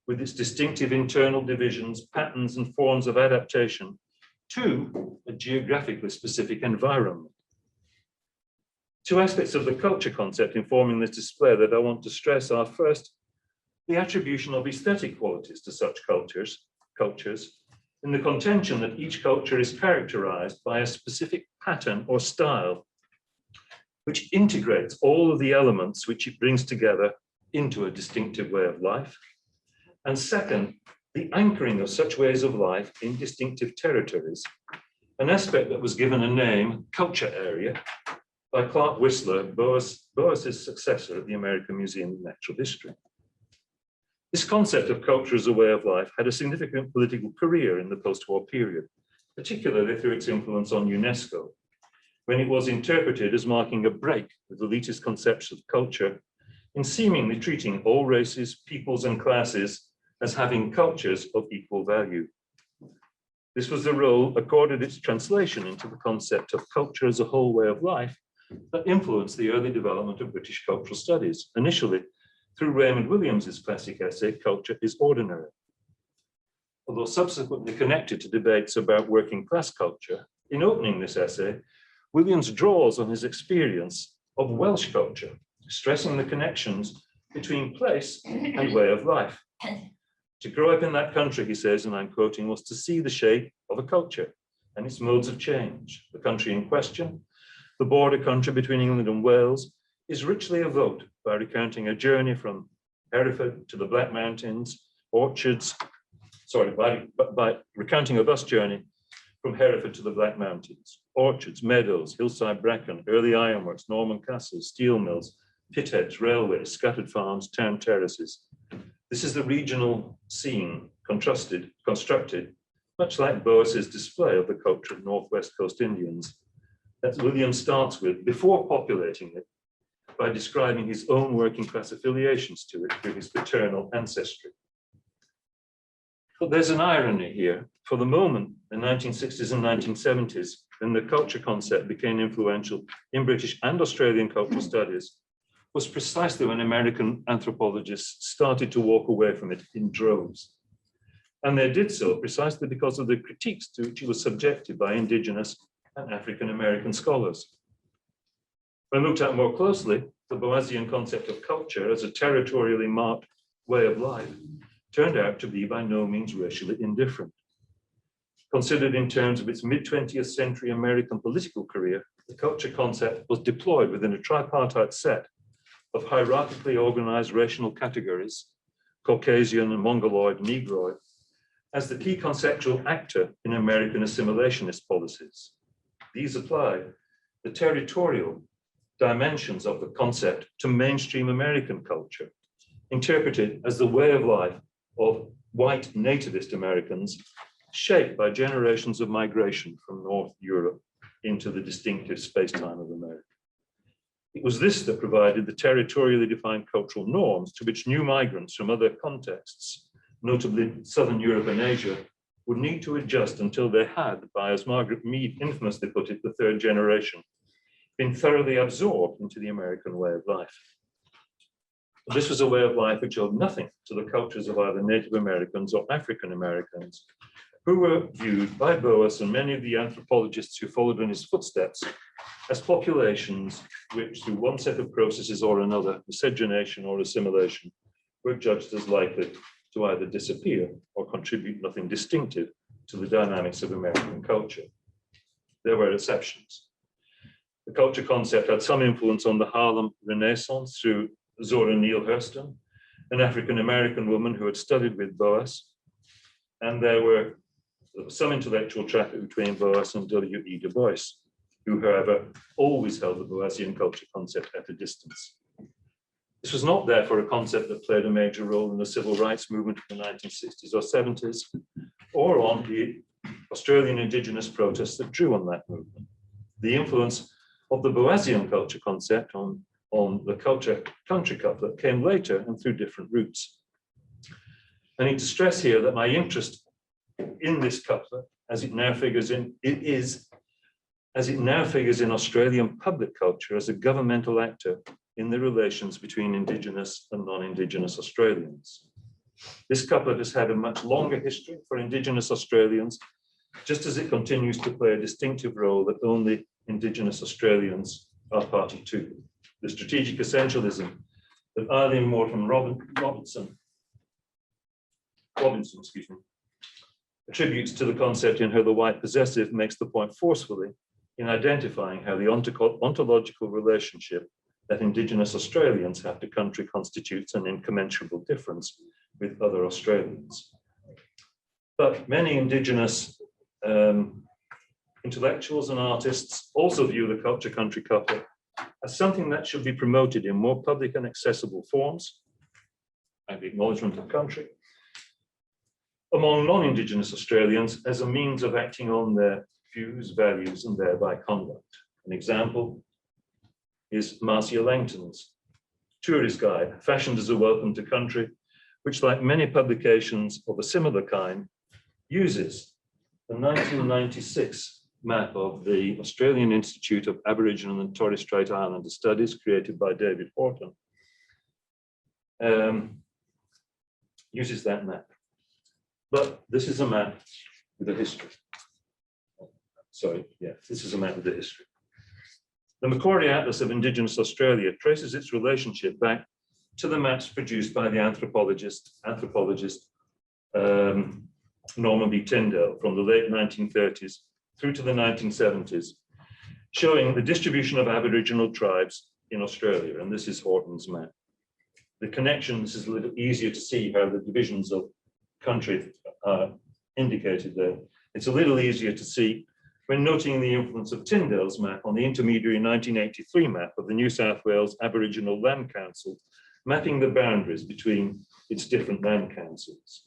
with its distinctive internal divisions, patterns, and forms of adaptation to a geographically specific environment. Two aspects of the culture concept informing this display that I want to stress are first, the attribution of aesthetic qualities to such cultures, in the contention that each culture is characterized by a specific pattern or style, which integrates all of the elements which it brings together into a distinctive way of life. And second, the anchoring of such ways of life in distinctive territories, an aspect that was given a name, culture area, by Clark Whistler, Boas's successor at the American Museum of Natural History. This concept of culture as a way of life had a significant political career in the post-war period, particularly through its influence on UNESCO, when it was interpreted as marking a break with elitist concepts of culture in seemingly treating all races, peoples, and classes as having cultures of equal value. This was the role accorded its translation into the concept of culture as a whole way of life that influenced the early development of British cultural studies, initially through Raymond Williams's classic essay, Culture is Ordinary. Although subsequently connected to debates about working class culture, in opening this essay, Williams draws on his experience of Welsh culture, stressing the connections between place and way of life. To grow up in that country, he says, and I'm quoting, was to see the shape of a culture and its modes of change. The country in question, the border country between England and Wales, is richly evoked by recounting a journey from Hereford to the Black Mountains, by recounting a bus journey from Hereford to the Black Mountains, orchards, meadows, hillside bracken, early ironworks, Norman castles, steel mills, pitheads, railways, scattered farms, town terraces. This is the regional scene constructed, much like Boas's display of the culture of Northwest Coast Indians, that William starts with before populating it by describing his own working class affiliations to it through his paternal ancestry. But there's an irony here. For the moment, the 1960s and 1970s, when the culture concept became influential in British and Australian cultural studies, was precisely when American anthropologists started to walk away from it in droves. And they did so precisely because of the critiques to which he was subjected by Indigenous and African American scholars. When looked at more closely, the Boasian concept of culture as a territorially marked way of life turned out to be by no means racially indifferent. Considered in terms of its mid-20th century American political career, the culture concept was deployed within a tripartite set of hierarchically organized racial categories, Caucasian and Mongoloid, Negroid, as the key conceptual actor in American assimilationist policies. These apply the territorial dimensions of the concept to mainstream American culture, interpreted as the way of life of white nativist Americans, shaped by generations of migration from North Europe into the distinctive space-time of America. It was this that provided the territorially defined cultural norms to which new migrants from other contexts, notably Southern Europe and Asia, would need to adjust until they had, by, as Margaret Mead infamously put it, the third generation, been thoroughly absorbed into the American way of life. This was a way of life which owed nothing to the cultures of either Native Americans or African Americans, who were viewed by Boas and many of the anthropologists who followed in his footsteps as populations which, through one set of processes or another, miscegenation or assimilation, were judged as likely to either disappear or contribute nothing distinctive to the dynamics of American culture. There were exceptions. The culture concept had some influence on the Harlem Renaissance through Zora Neale Hurston, an African-American woman who had studied with Boas, and there was some intellectual traffic between Boas and W.E. Du Bois, who, however, always held the Boasian culture concept at a distance. This was not, therefore, a concept that played a major role in the civil rights movement of the 1960s or 70s, or on the Australian Indigenous protests that drew on that movement. The influence of the Boasian culture concept on the culture country couplet came later and through different routes. I need to stress here that my interest in this couplet, as it now figures in Australian public culture as a governmental actor in the relations between Indigenous and non-Indigenous Australians. This couplet has had a much longer history for Indigenous Australians, just as it continues to play a distinctive role that only Indigenous Australians are party to. The strategic essentialism that Eileen Morton Robinson attributes to the concept in her The White Possessive makes the point forcefully in identifying how the ontological relationship that Indigenous Australians have to country constitutes an incommensurable difference with other Australians. But many Indigenous intellectuals and artists also view the culture country couple as something that should be promoted in more public and accessible forms, and the acknowledgement of country, among non-Indigenous Australians as a means of acting on their views, values, and thereby conduct. An example is Marcia Langton's Tourist Guide, fashioned as a welcome to country, which, like many publications of a similar kind, uses the 1996 map of the Australian Institute of Aboriginal and Torres Strait Islander Studies, created by David Horton, uses that map. But this is a map with a history. Sorry, yeah, this is a map with a history. The Macquarie Atlas of Indigenous Australia traces its relationship back to the maps produced by the anthropologist Norman B. Tyndall from the late 1930s through to the 1970s, showing the distribution of Aboriginal tribes in Australia. And this is Horton's map. The connections is a little easier to see how the divisions of country are indicated there. It's a little easier to see when noting the influence of Tyndall's map on the intermediary 1983 map of the New South Wales Aboriginal Land Council, mapping the boundaries between its different land councils.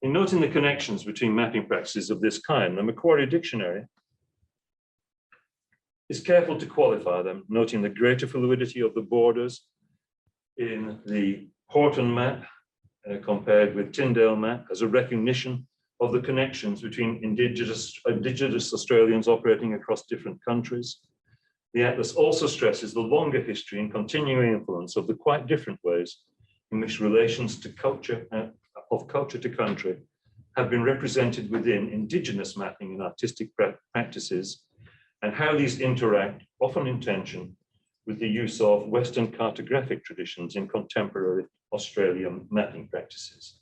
In noting the connections between mapping practices of this kind, the Macquarie Dictionary is careful to qualify them, noting the greater fluidity of the borders in the Horton map compared with Tyndall map as a recognition of the connections between Indigenous Australians operating across different countries. The Atlas also stresses the longer history and continuing influence of the quite different ways in which relations to culture, of culture to country, have been represented within Indigenous mapping and artistic practices, and how these interact, often in tension, with the use of Western cartographic traditions in contemporary Australian mapping practices.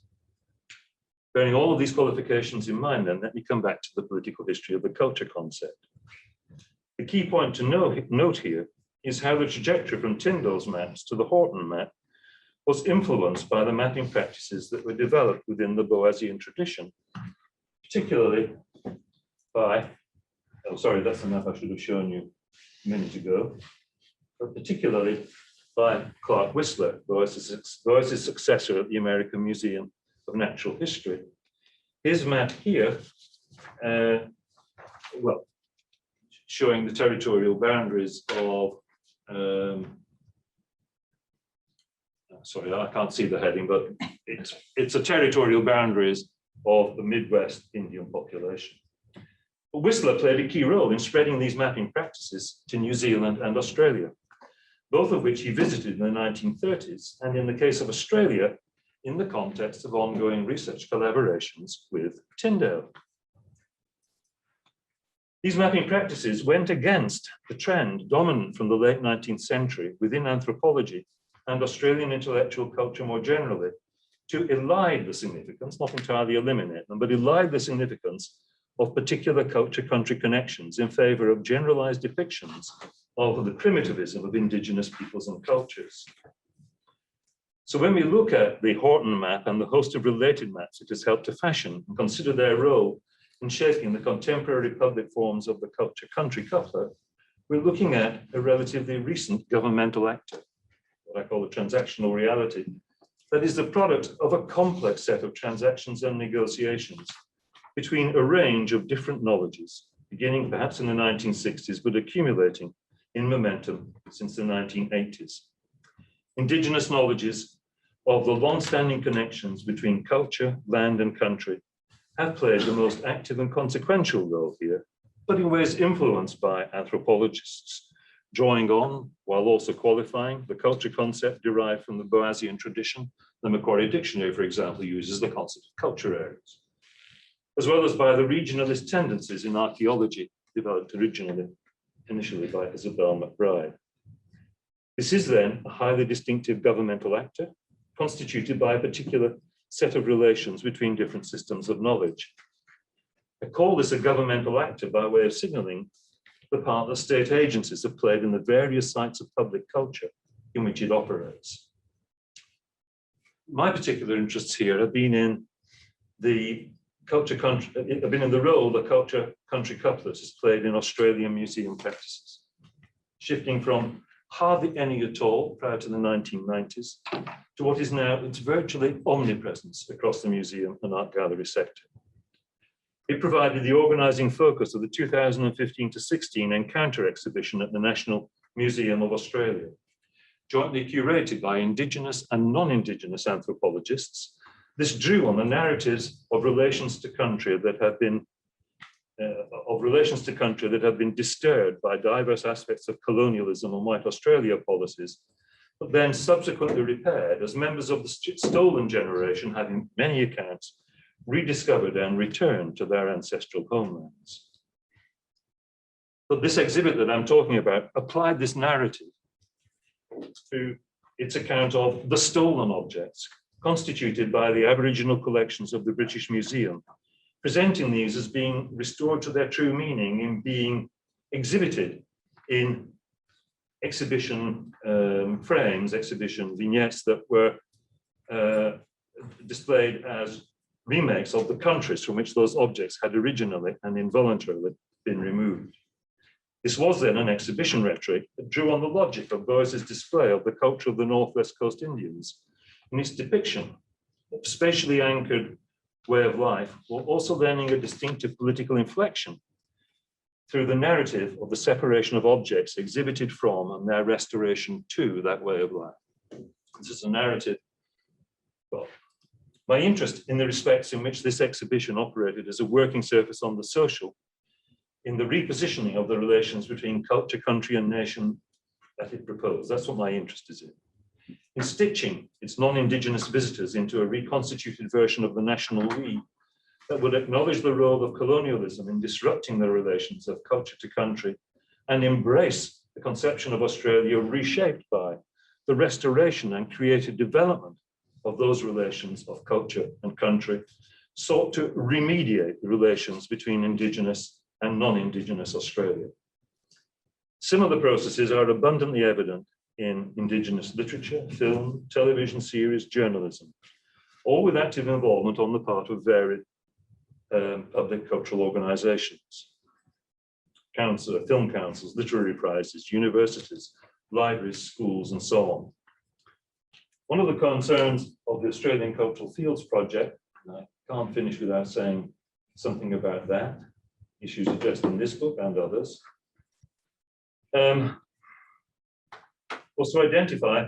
Bearing all of these qualifications in mind, then, let me come back to the political history of the culture concept. The key point to note here is how the trajectory from Tyndall's maps to the Horton map was influenced by the mapping practices that were developed within the Boasian tradition, particularly by, oh, sorry, that's the map I should have shown you a minute ago, but particularly by Clark Whistler, Boas's successor at the American Museum of Natural History. His map here, well, showing the territorial boundaries of, sorry, I can't see the heading, but it's a territorial boundaries of the Midwest Indian population. But Whistler played a key role in spreading these mapping practices to New Zealand and Australia, both of which he visited in the 1930s, and in the case of Australia, in the context of ongoing research collaborations with Tyndall. These mapping practices went against the trend dominant from the late 19th century within anthropology and Australian intellectual culture more generally, to elide the significance, not entirely eliminate them, but elide the significance of particular culture-country connections in favor of generalized depictions of the primitivism of Indigenous peoples and cultures. So when we look at the Horton map and the host of related maps it has helped to fashion and consider their role in shaping the contemporary public forms of the culture-country coupler, we're looking at a relatively recent governmental actor, what I call a transactional reality, that is the product of a complex set of transactions and negotiations between a range of different knowledges, beginning perhaps in the 1960s, but accumulating in momentum since the 1980s. Indigenous knowledges of the long-standing connections between culture, land, and country have played the most active and consequential role here, but in ways influenced by anthropologists, drawing on, while also qualifying, the culture concept derived from the Boasian tradition. The Macquarie Dictionary, for example, uses the concept of culture areas, as well as by the regionalist tendencies in archaeology developed initially by Isabel McBride. This is then a highly distinctive governmental actor, constituted by a particular set of relations between different systems of knowledge. I call this a governmental actor by way of signaling the part that state agencies have played in the various sites of public culture in which it operates. My particular interests here have been in the role the culture-country couplers has played in Australian museum practices, shifting from hardly any at all prior to the 1990s to what is now its virtually omnipresence across the museum and art gallery sector. It provided the organizing focus of the 2015 to 16 Encounter exhibition at the National Museum of Australia, jointly curated by Indigenous and non-Indigenous anthropologists. This drew on the narratives of relations to country that have been disturbed by diverse aspects of colonialism and white Australia policies, but then subsequently repaired as members of the stolen generation have in many accounts rediscovered and returned to their ancestral homelands. But this exhibit that I'm talking about applied this narrative to its account of the stolen objects constituted by the Aboriginal collections of the British Museum, presenting these as being restored to their true meaning in being exhibited in exhibition frames, exhibition vignettes that were displayed as remakes of the countries from which those objects had originally and involuntarily been removed. This was then an exhibition rhetoric that drew on the logic of Boas's display of the culture of the Northwest Coast Indians in its depiction of spatially anchored way of life, while also learning a distinctive political inflection through the narrative of the separation of objects exhibited from and their restoration to that way of life. This is a narrative. Well, my interest in the respects in which this exhibition operated as a working surface on the social, in the repositioning of the relations between culture, country, and nation that it proposed. That's what my interest is in. In stitching its non-Indigenous visitors into a reconstituted version of the national we that would acknowledge the role of colonialism in disrupting the relations of culture to country and embrace the conception of Australia reshaped by the restoration and creative development of those relations of culture and country, sought to remediate the relations between Indigenous and non-Indigenous Australia. Similar processes are abundantly evident in Indigenous literature, film, television series, journalism, all with active involvement on the part of varied public cultural organizations, film councils, literary prizes, universities, libraries, schools, and so on. One of the concerns of the Australian Cultural Fields Project, and I can't finish without saying something about that, issues addressed in this book and others, was to identify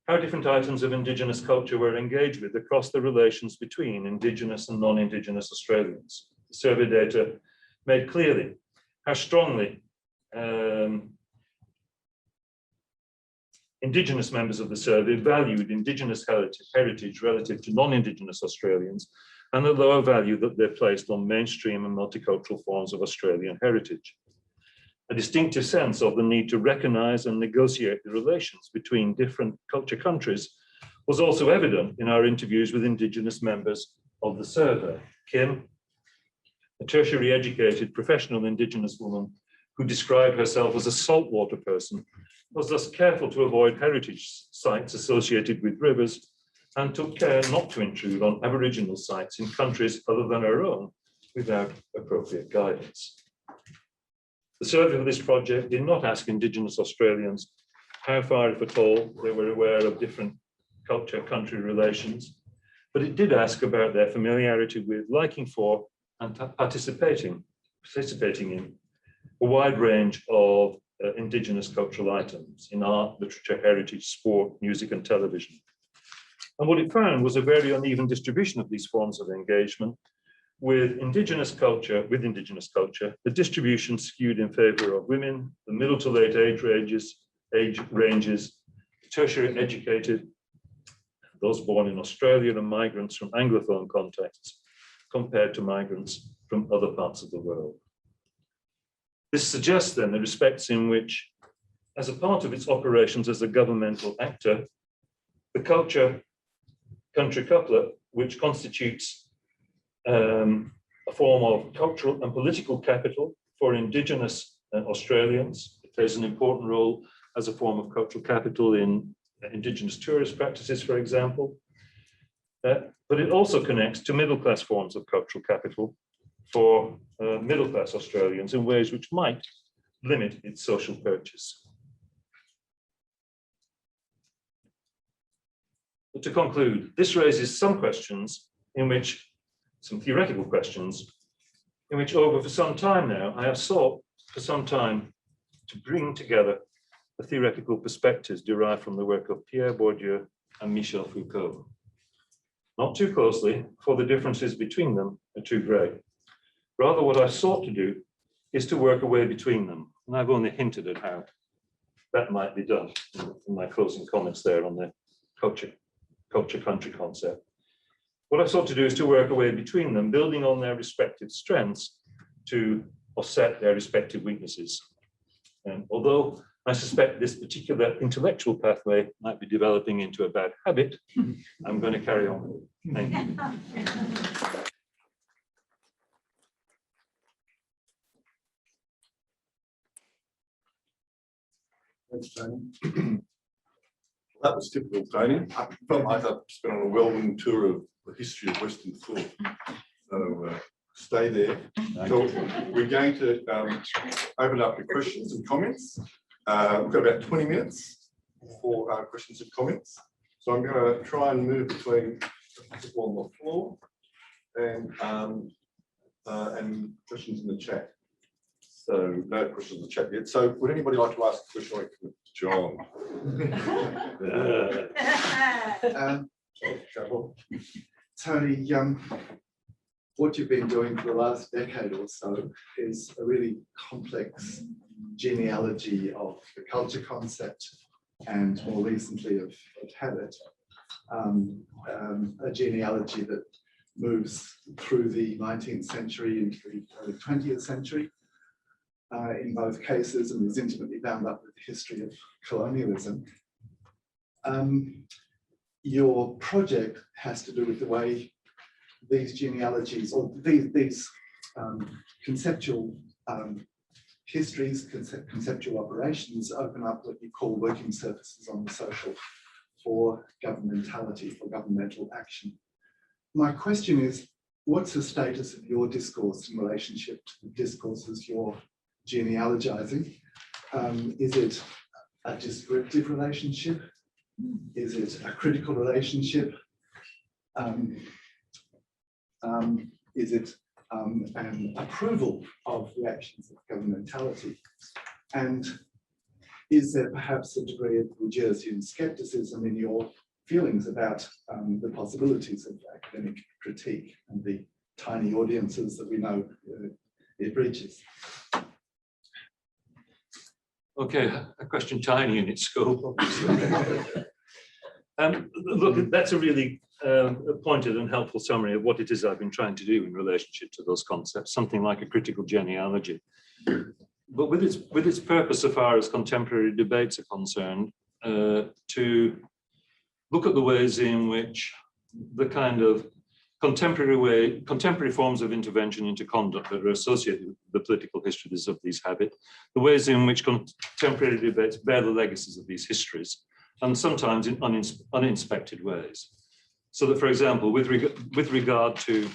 how different items of Indigenous culture were engaged with across the relations between Indigenous and non-Indigenous Australians. The survey data made clearly how strongly Indigenous members of the survey valued Indigenous heritage relative to non-Indigenous Australians, and the lower value that they placed on mainstream and multicultural forms of Australian heritage. A distinctive sense of the need to recognize and negotiate the relations between different culture countries was also evident in our interviews with Indigenous members of the survey. Kim, a tertiary educated professional Indigenous woman who described herself as a saltwater person, was thus careful to avoid heritage sites associated with rivers and took care not to intrude on Aboriginal sites in countries other than her own without appropriate guidance. The survey of this project did not ask Indigenous Australians how far, if at all, they were aware of different culture-country relations, but it did ask about their familiarity with, liking for, and participating in a wide range of Indigenous cultural items in art, literature, heritage, sport, music, and television. And what it found was a very uneven distribution of these forms of engagement. With Indigenous culture, the distribution skewed in favor of women, the middle to late age ranges, tertiary educated, those born in Australia, and migrants from Anglophone contexts, compared to migrants from other parts of the world. This suggests then the respects in which, as a part of its operations as a governmental actor, the culture-country couplet, which constitutes a form of cultural and political capital for Indigenous Australians. It plays an important role as a form of cultural capital in Indigenous tourist practices, for example. But it also connects to middle-class forms of cultural capital for middle-class Australians in ways which might limit its social purchase. But to conclude, this raises some questions in which some theoretical questions in which for some time now, I have sought for some time to bring together the theoretical perspectives derived from the work of Pierre Bourdieu and Michel Foucault. Not too closely, for the differences between them are too great. Rather, what I've sought to do is to work a way between them. And I've only hinted at how that might be done in my closing comments there on the culture-country concept. What I've sought to do is to work a way between them, building on their respective strengths to offset their respective weaknesses. And although I suspect this particular intellectual pathway might be developing into a bad habit, I'm going to carry on. Thank you. Thanks, Tony. That was typical, Tony. I felt like I've just been on a whirlwind tour of the history of Western thought. So stay there. So we're going to open up to questions and comments. We've got about 20 minutes for questions and comments. So I'm going to try and move between people on the floor and questions in the chat. So no questions in the chat yet. So would anybody like to ask a question like John? Tony, what you've been doing for the last decade or so is a really complex genealogy of the culture concept and more recently of habit, a genealogy that moves through the 19th century into the early 20th century. In both cases, and is intimately bound up with the history of colonialism. Your project has to do with the way these genealogies or these conceptual histories, conceptual operations open up what you call working surfaces on the social for governmentality, for governmental action. My question is, what's the status of your discourse in relationship to the discourses you're genealogizing? Is it a descriptive relationship? Is it a critical relationship? Is it an approval of the actions of governmentality? And is there perhaps a degree of Burgessian skepticism in your feelings about the possibilities of academic critique and the tiny audiences that we know it reaches? Okay, a question tiny in its scope, obviously. Look, that's a really pointed and helpful summary of what it is I've been trying to do in relationship to those concepts, something like a critical genealogy. But with its purpose, so far as contemporary debates are concerned, to look at the ways in which the kind of contemporary forms of intervention into conduct that are associated with the political histories of these habits, the ways in which contemporary debates bear the legacies of these histories, and sometimes in uninspected ways. So that, for example, with regard to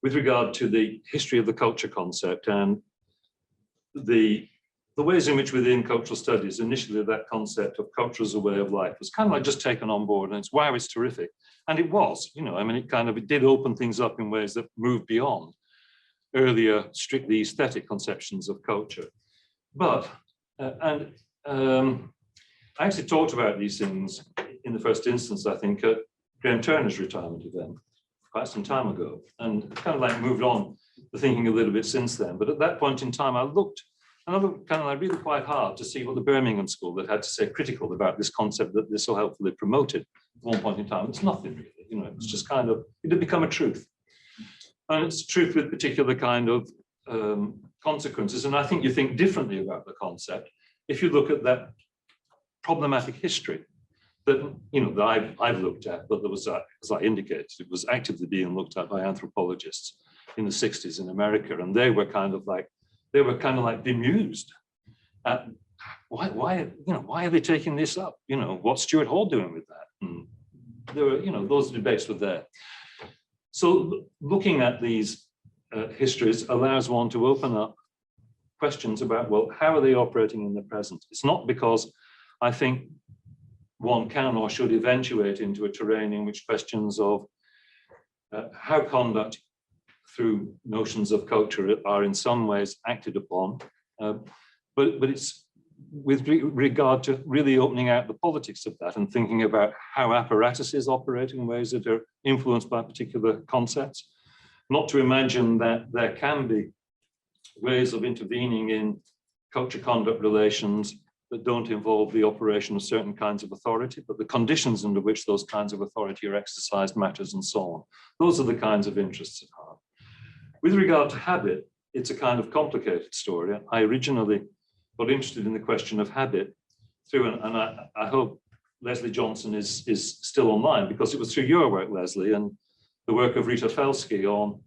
the history of the culture concept and the ways in which within cultural studies, initially that concept of culture as a way of life was kind of like just taken on board and it's, wow, it's terrific. And it was, you know, I mean, it did open things up in ways that moved beyond earlier strictly aesthetic conceptions of culture. But, I actually talked about these things in the first instance, I think, at Graham Turner's retirement event quite some time ago, and kind of like moved on the thinking a little bit since then. But at that point in time, I looked kind of like really quite hard to see what the Birmingham School that had to say critical about this concept that they so helpfully promoted at one point in time. It's nothing really, you know, it's just kind of, it had become a truth. And it's a truth with particular kind of consequences. And I think you think differently about the concept if you look at that problematic history that, you know, that I've looked at, but there was, as I indicated, it was actively being looked at by anthropologists in the 60s in America. And they were kind of like bemused at why are they taking this up? You know, what's Stuart Hall doing with that? And there were, you know, those debates were there. So looking at these histories allows one to open up questions about, well, how are they operating in the present? It's not because I think one can or should eventuate into a terrain in which questions of how conduct through notions of culture are in some ways acted upon, but it's with regard to really opening out the politics of that and thinking about how apparatuses operate in ways that are influenced by particular concepts. Not to imagine that there can be ways of intervening in culture conduct relations that don't involve the operation of certain kinds of authority, but the conditions under which those kinds of authority are exercised matters and so on. Those are the kinds of interests at heart. With regard to habit, it's a kind of complicated story. I originally got interested in the question of habit through, and I hope Leslie Johnson is still online, because it was through your work, Leslie, and the work of Rita Felsky on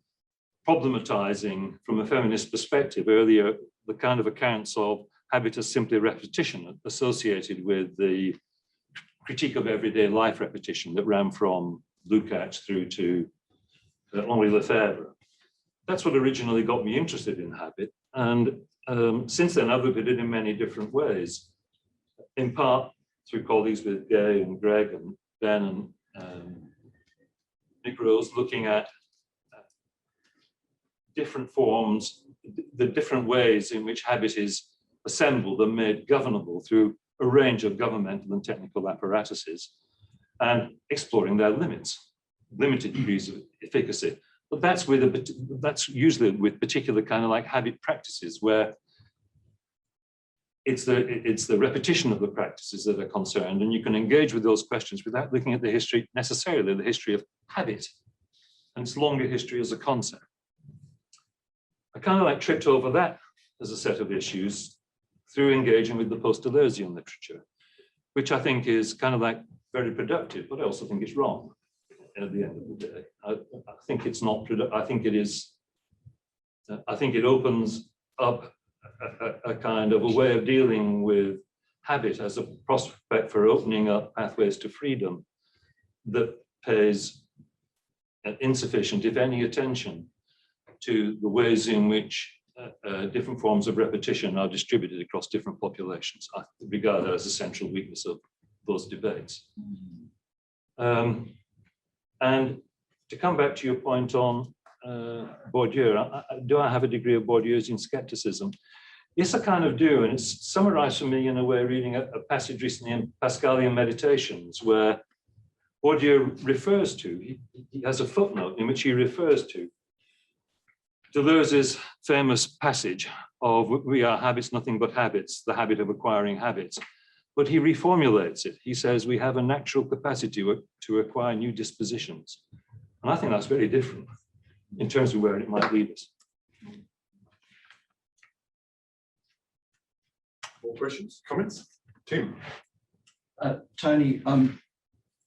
problematizing from a feminist perspective earlier the kind of accounts of habit as simply repetition associated with the critique of everyday life repetition that ran from Lukács through to Henri Lefebvre. That's what originally got me interested in habit. And since then, I've looked at it in many different ways, in part through colleagues with Gay and Greg and Ben and Nick Rose, looking at different forms, the different ways in which habit is assembled and made governable through a range of governmental and technical apparatuses, and exploring their limits, limited degrees of efficacy. But that's usually with particular kind of like habit practices, where it's the repetition of the practices that are concerned, and you can engage with those questions without looking at the history, necessarily the history of habit and its longer history as a concept. I kind of like tripped over that as a set of issues through engaging with the post-Deleuzian literature, which I think is kind of like very productive, but I also think it's wrong at the end of the day. I think it's not, I think it is, I think it opens up a kind of a way of dealing with habit as a prospect for opening up pathways to freedom that pays insufficient, if any, attention to the ways in which different forms of repetition are distributed across different populations. I regard that as a central weakness of those debates. And to come back to your point on Bourdieu, do I have a degree of Bourdieusian skepticism? Yes, I kind of do, and it's summarized for me in a way reading a passage recently in Pascalian Meditations, where Bourdieu refers to, he has a footnote in which he refers to Deleuze's famous passage of "we are habits, nothing but habits, the habit of acquiring habits." But he reformulates it. He says we have a natural capacity to acquire new dispositions. And I think that's very different in terms of where it might lead us. More questions, comments? Tim. Tony,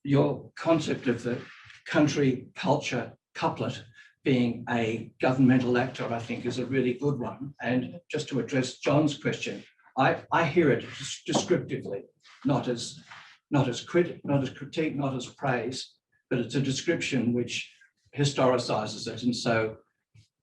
your concept of the country culture couplet being a governmental actor, I think, is a really good one. And just to address John's question, I hear it descriptively, not as critique, not as praise, but it's a description which historicizes it, and so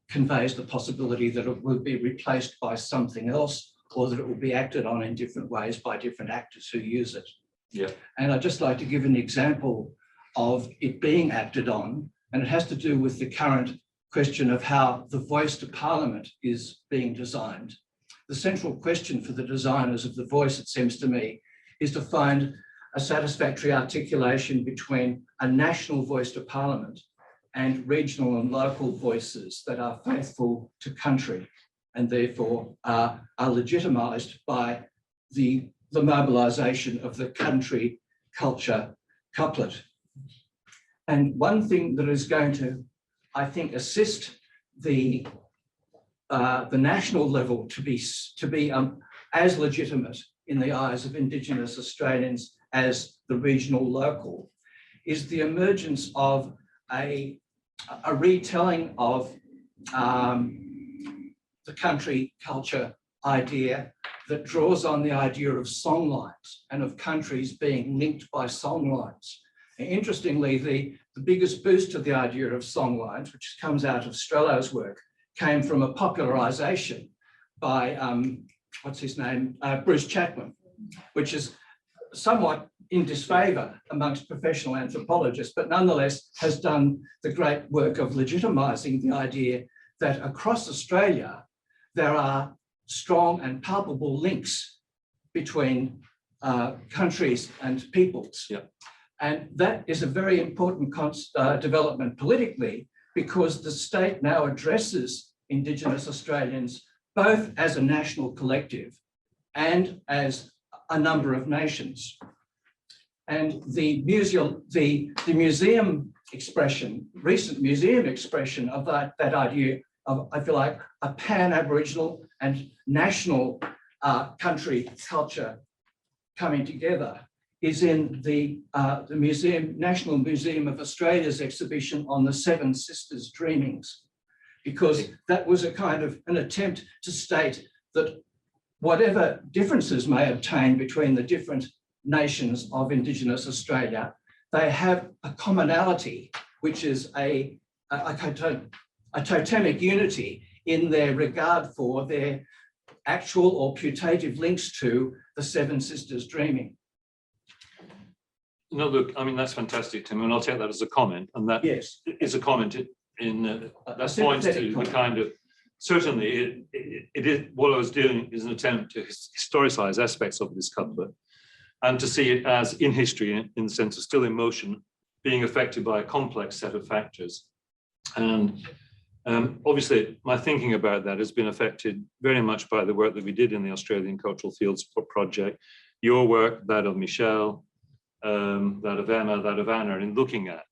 conveys the possibility that it will be replaced by something else, or that it will be acted on in different ways by different actors who use it. Yeah. And I'd just like to give an example of it being acted on, and it has to do with the current question of how the voice to Parliament is being designed. The central question for the designers of the voice, it seems to me, is to find a satisfactory articulation between a national voice to Parliament and regional and local voices that are faithful to country, and therefore are legitimised by the mobilisation of the country culture couplet. And one thing that is going to, I think, assist the national level to be as legitimate in the eyes of Indigenous Australians as the regional local is the emergence of a retelling of the country culture idea that draws on the idea of songlines and of countries being linked by songlines. And interestingly, the biggest boost to the idea of songlines, which comes out of Strelow's work, came from a popularization by, what's his name, Bruce Chapman, which is somewhat in disfavor amongst professional anthropologists, but nonetheless has done the great work of legitimizing the idea that across Australia, there are strong and palpable links between countries and peoples. Yeah. And that is a very important development politically, because the state now addresses Indigenous Australians both as a national collective and as a number of nations. And the museum expression, recent museum expression of that idea of, I feel like, a pan-Aboriginal and national country culture coming together is in the National Museum of Australia's exhibition on the Seven Sisters Dreamings, because that was a kind of an attempt to state that whatever differences may obtain between the different nations of Indigenous Australia, they have a commonality, which is a totemic unity in their regard for their actual or putative links to the Seven Sisters Dreaming. No, look, I mean, that's fantastic, Tim, and I'll take that as a comment, and that Yes. is a comment in that points to the kind of, certainly it is, what I was doing is an attempt to historicize aspects of this couplet and to see it as in history, in the sense of still in motion, being affected by a complex set of factors. And obviously, my thinking about that has been affected very much by the work that we did in the Australian Cultural Fields Project, your work, that of Michelle, that of Emma, that of Anna, in looking at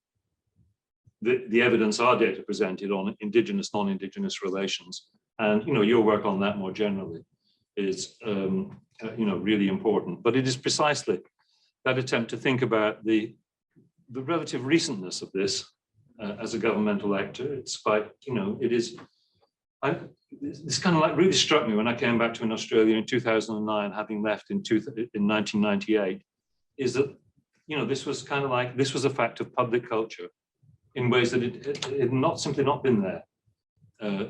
the evidence our data presented on Indigenous, non-Indigenous relations. And, your work on that more generally is, really important. But it is precisely that attempt to think about the relative recentness of this as a governmental actor. It's quite, it is, this kind of like really struck me when I came back to in Australia in 2009, having left in 1998, is that, this was kind of like, this was a fact of public culture in ways that it had not simply not been there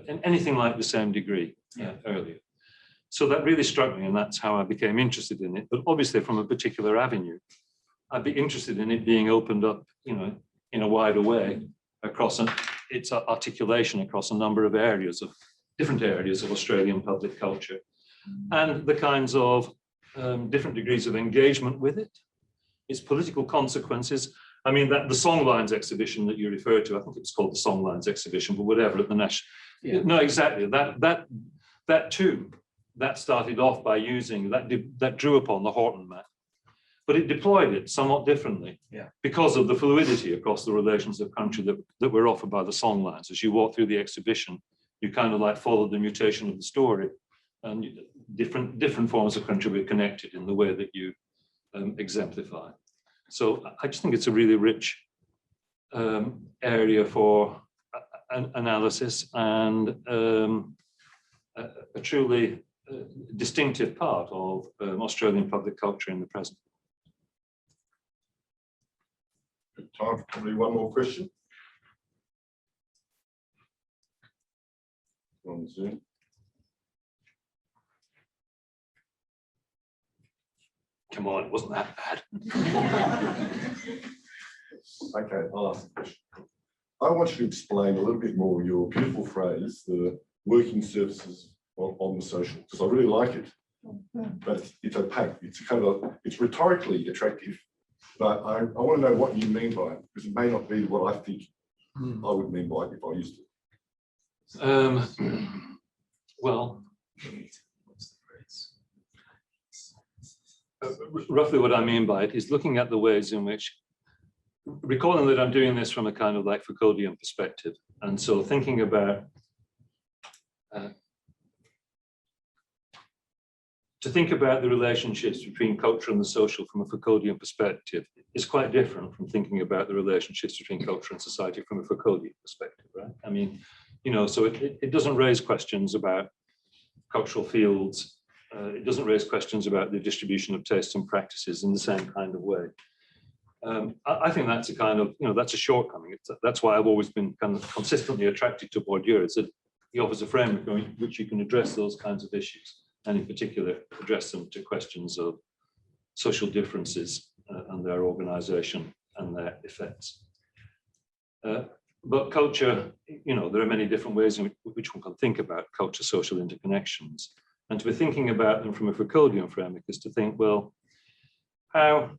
in anything like the same degree earlier. So that really struck me, and that's how I became interested in it. But obviously from a particular avenue, I'd be interested in it being opened up, in a wider way across its articulation across a number of different areas of Australian public culture, and the kinds of different degrees of engagement with it, its political consequences. I mean, that the Songlines exhibition that you referred to, I think it's called the Songlines exhibition, but whatever, at the National. Yeah. No, exactly. That too, that started off by using, that drew upon the Horton map, but it deployed it somewhat differently because of the fluidity across the relations of country that were offered by the Songlines. As you walk through the exhibition, you kind of like followed the mutation of the story, and different forms of country were connected in the way that you exemplify. So I just think it's a really rich area for analysis, and a truly distinctive part of Australian public culture in the present. Time for probably one more question. On Zoom. Come on, it wasn't that bad. Okay, I'll ask the question. I want you to explain a little bit more your beautiful phrase, the working surfaces on the social, because I really like it, but it's opaque. It's rhetorically attractive, but I want to know what you mean by it, because it may not be what I think I would mean by it if I used it. Well, roughly what I mean by it is looking at the ways in which, recalling that I'm doing this from a kind of like Foucauldian perspective, and so thinking about to think about the relationships between culture and the social from a Foucauldian perspective is quite different from thinking about the relationships between culture and society from a Foucauldian perspective, right? I mean, so it doesn't raise questions about cultural fields. It doesn't raise questions about the distribution of tastes and practices in the same kind of way. I think that's a kind of, that's a shortcoming. That's why I've always been kind of consistently attracted to Bourdieu. It's that he offers a framework in which you can address those kinds of issues, and in particular, address them to questions of social differences and their organization and their effects. But culture, there are many different ways in which one can think about culture-social interconnections. And to be thinking about them from a Foucauldian framework is to think, well, how,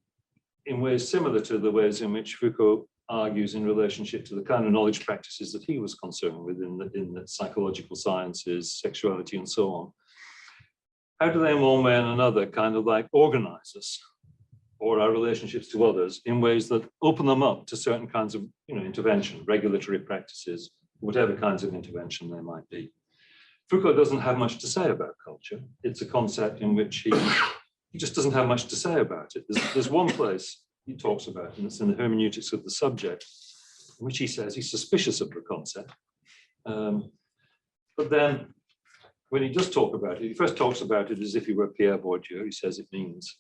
in ways similar to the ways in which Foucault argues in relationship to the kind of knowledge practices that he was concerned with in the psychological sciences, sexuality, and so on, how do they in one way and another kind of like organize us or our relationships to others in ways that open them up to certain kinds of intervention, regulatory practices, whatever kinds of intervention there might be. Foucault doesn't have much to say about culture. It's a concept in which he just doesn't have much to say about it. There's one place he talks about it, and it's in the hermeneutics of the subject, in which he says he's suspicious of the concept. But then when he does talk about it, he first talks about it as if he were Pierre Bourdieu. He says it means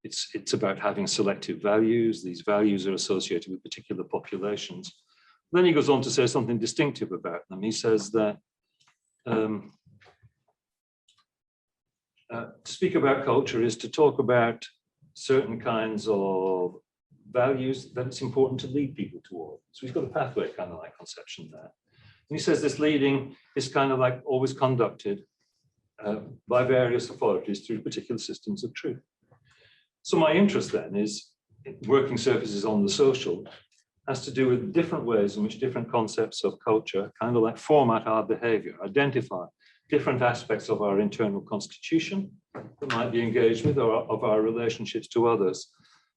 it's about having selective values. These values are associated with particular populations. Then he goes on to say something distinctive about them. He says that to speak about culture is to talk about certain kinds of values that it's important to lead people toward. So he's got a pathway kind of like conception there. And he says this leading is kind of like always conducted by various authorities through particular systems of truth. So my interest then is working surfaces on the social has to do with different ways in which different concepts of culture kind of like format our behavior, identify different aspects of our internal constitution that might be engaged with, or of our relationships to others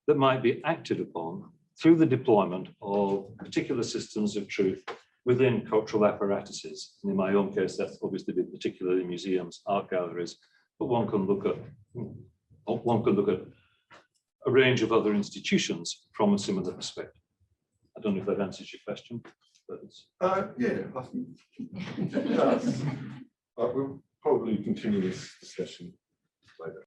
that might be acted upon through the deployment of particular systems of truth within cultural apparatuses. And in my own case, that's obviously been particularly museums, art galleries, but one can look at a range of other institutions from a similar perspective. I don't know if that answers your question, but it's... Yeah, I think it does. We'll probably continue this discussion later.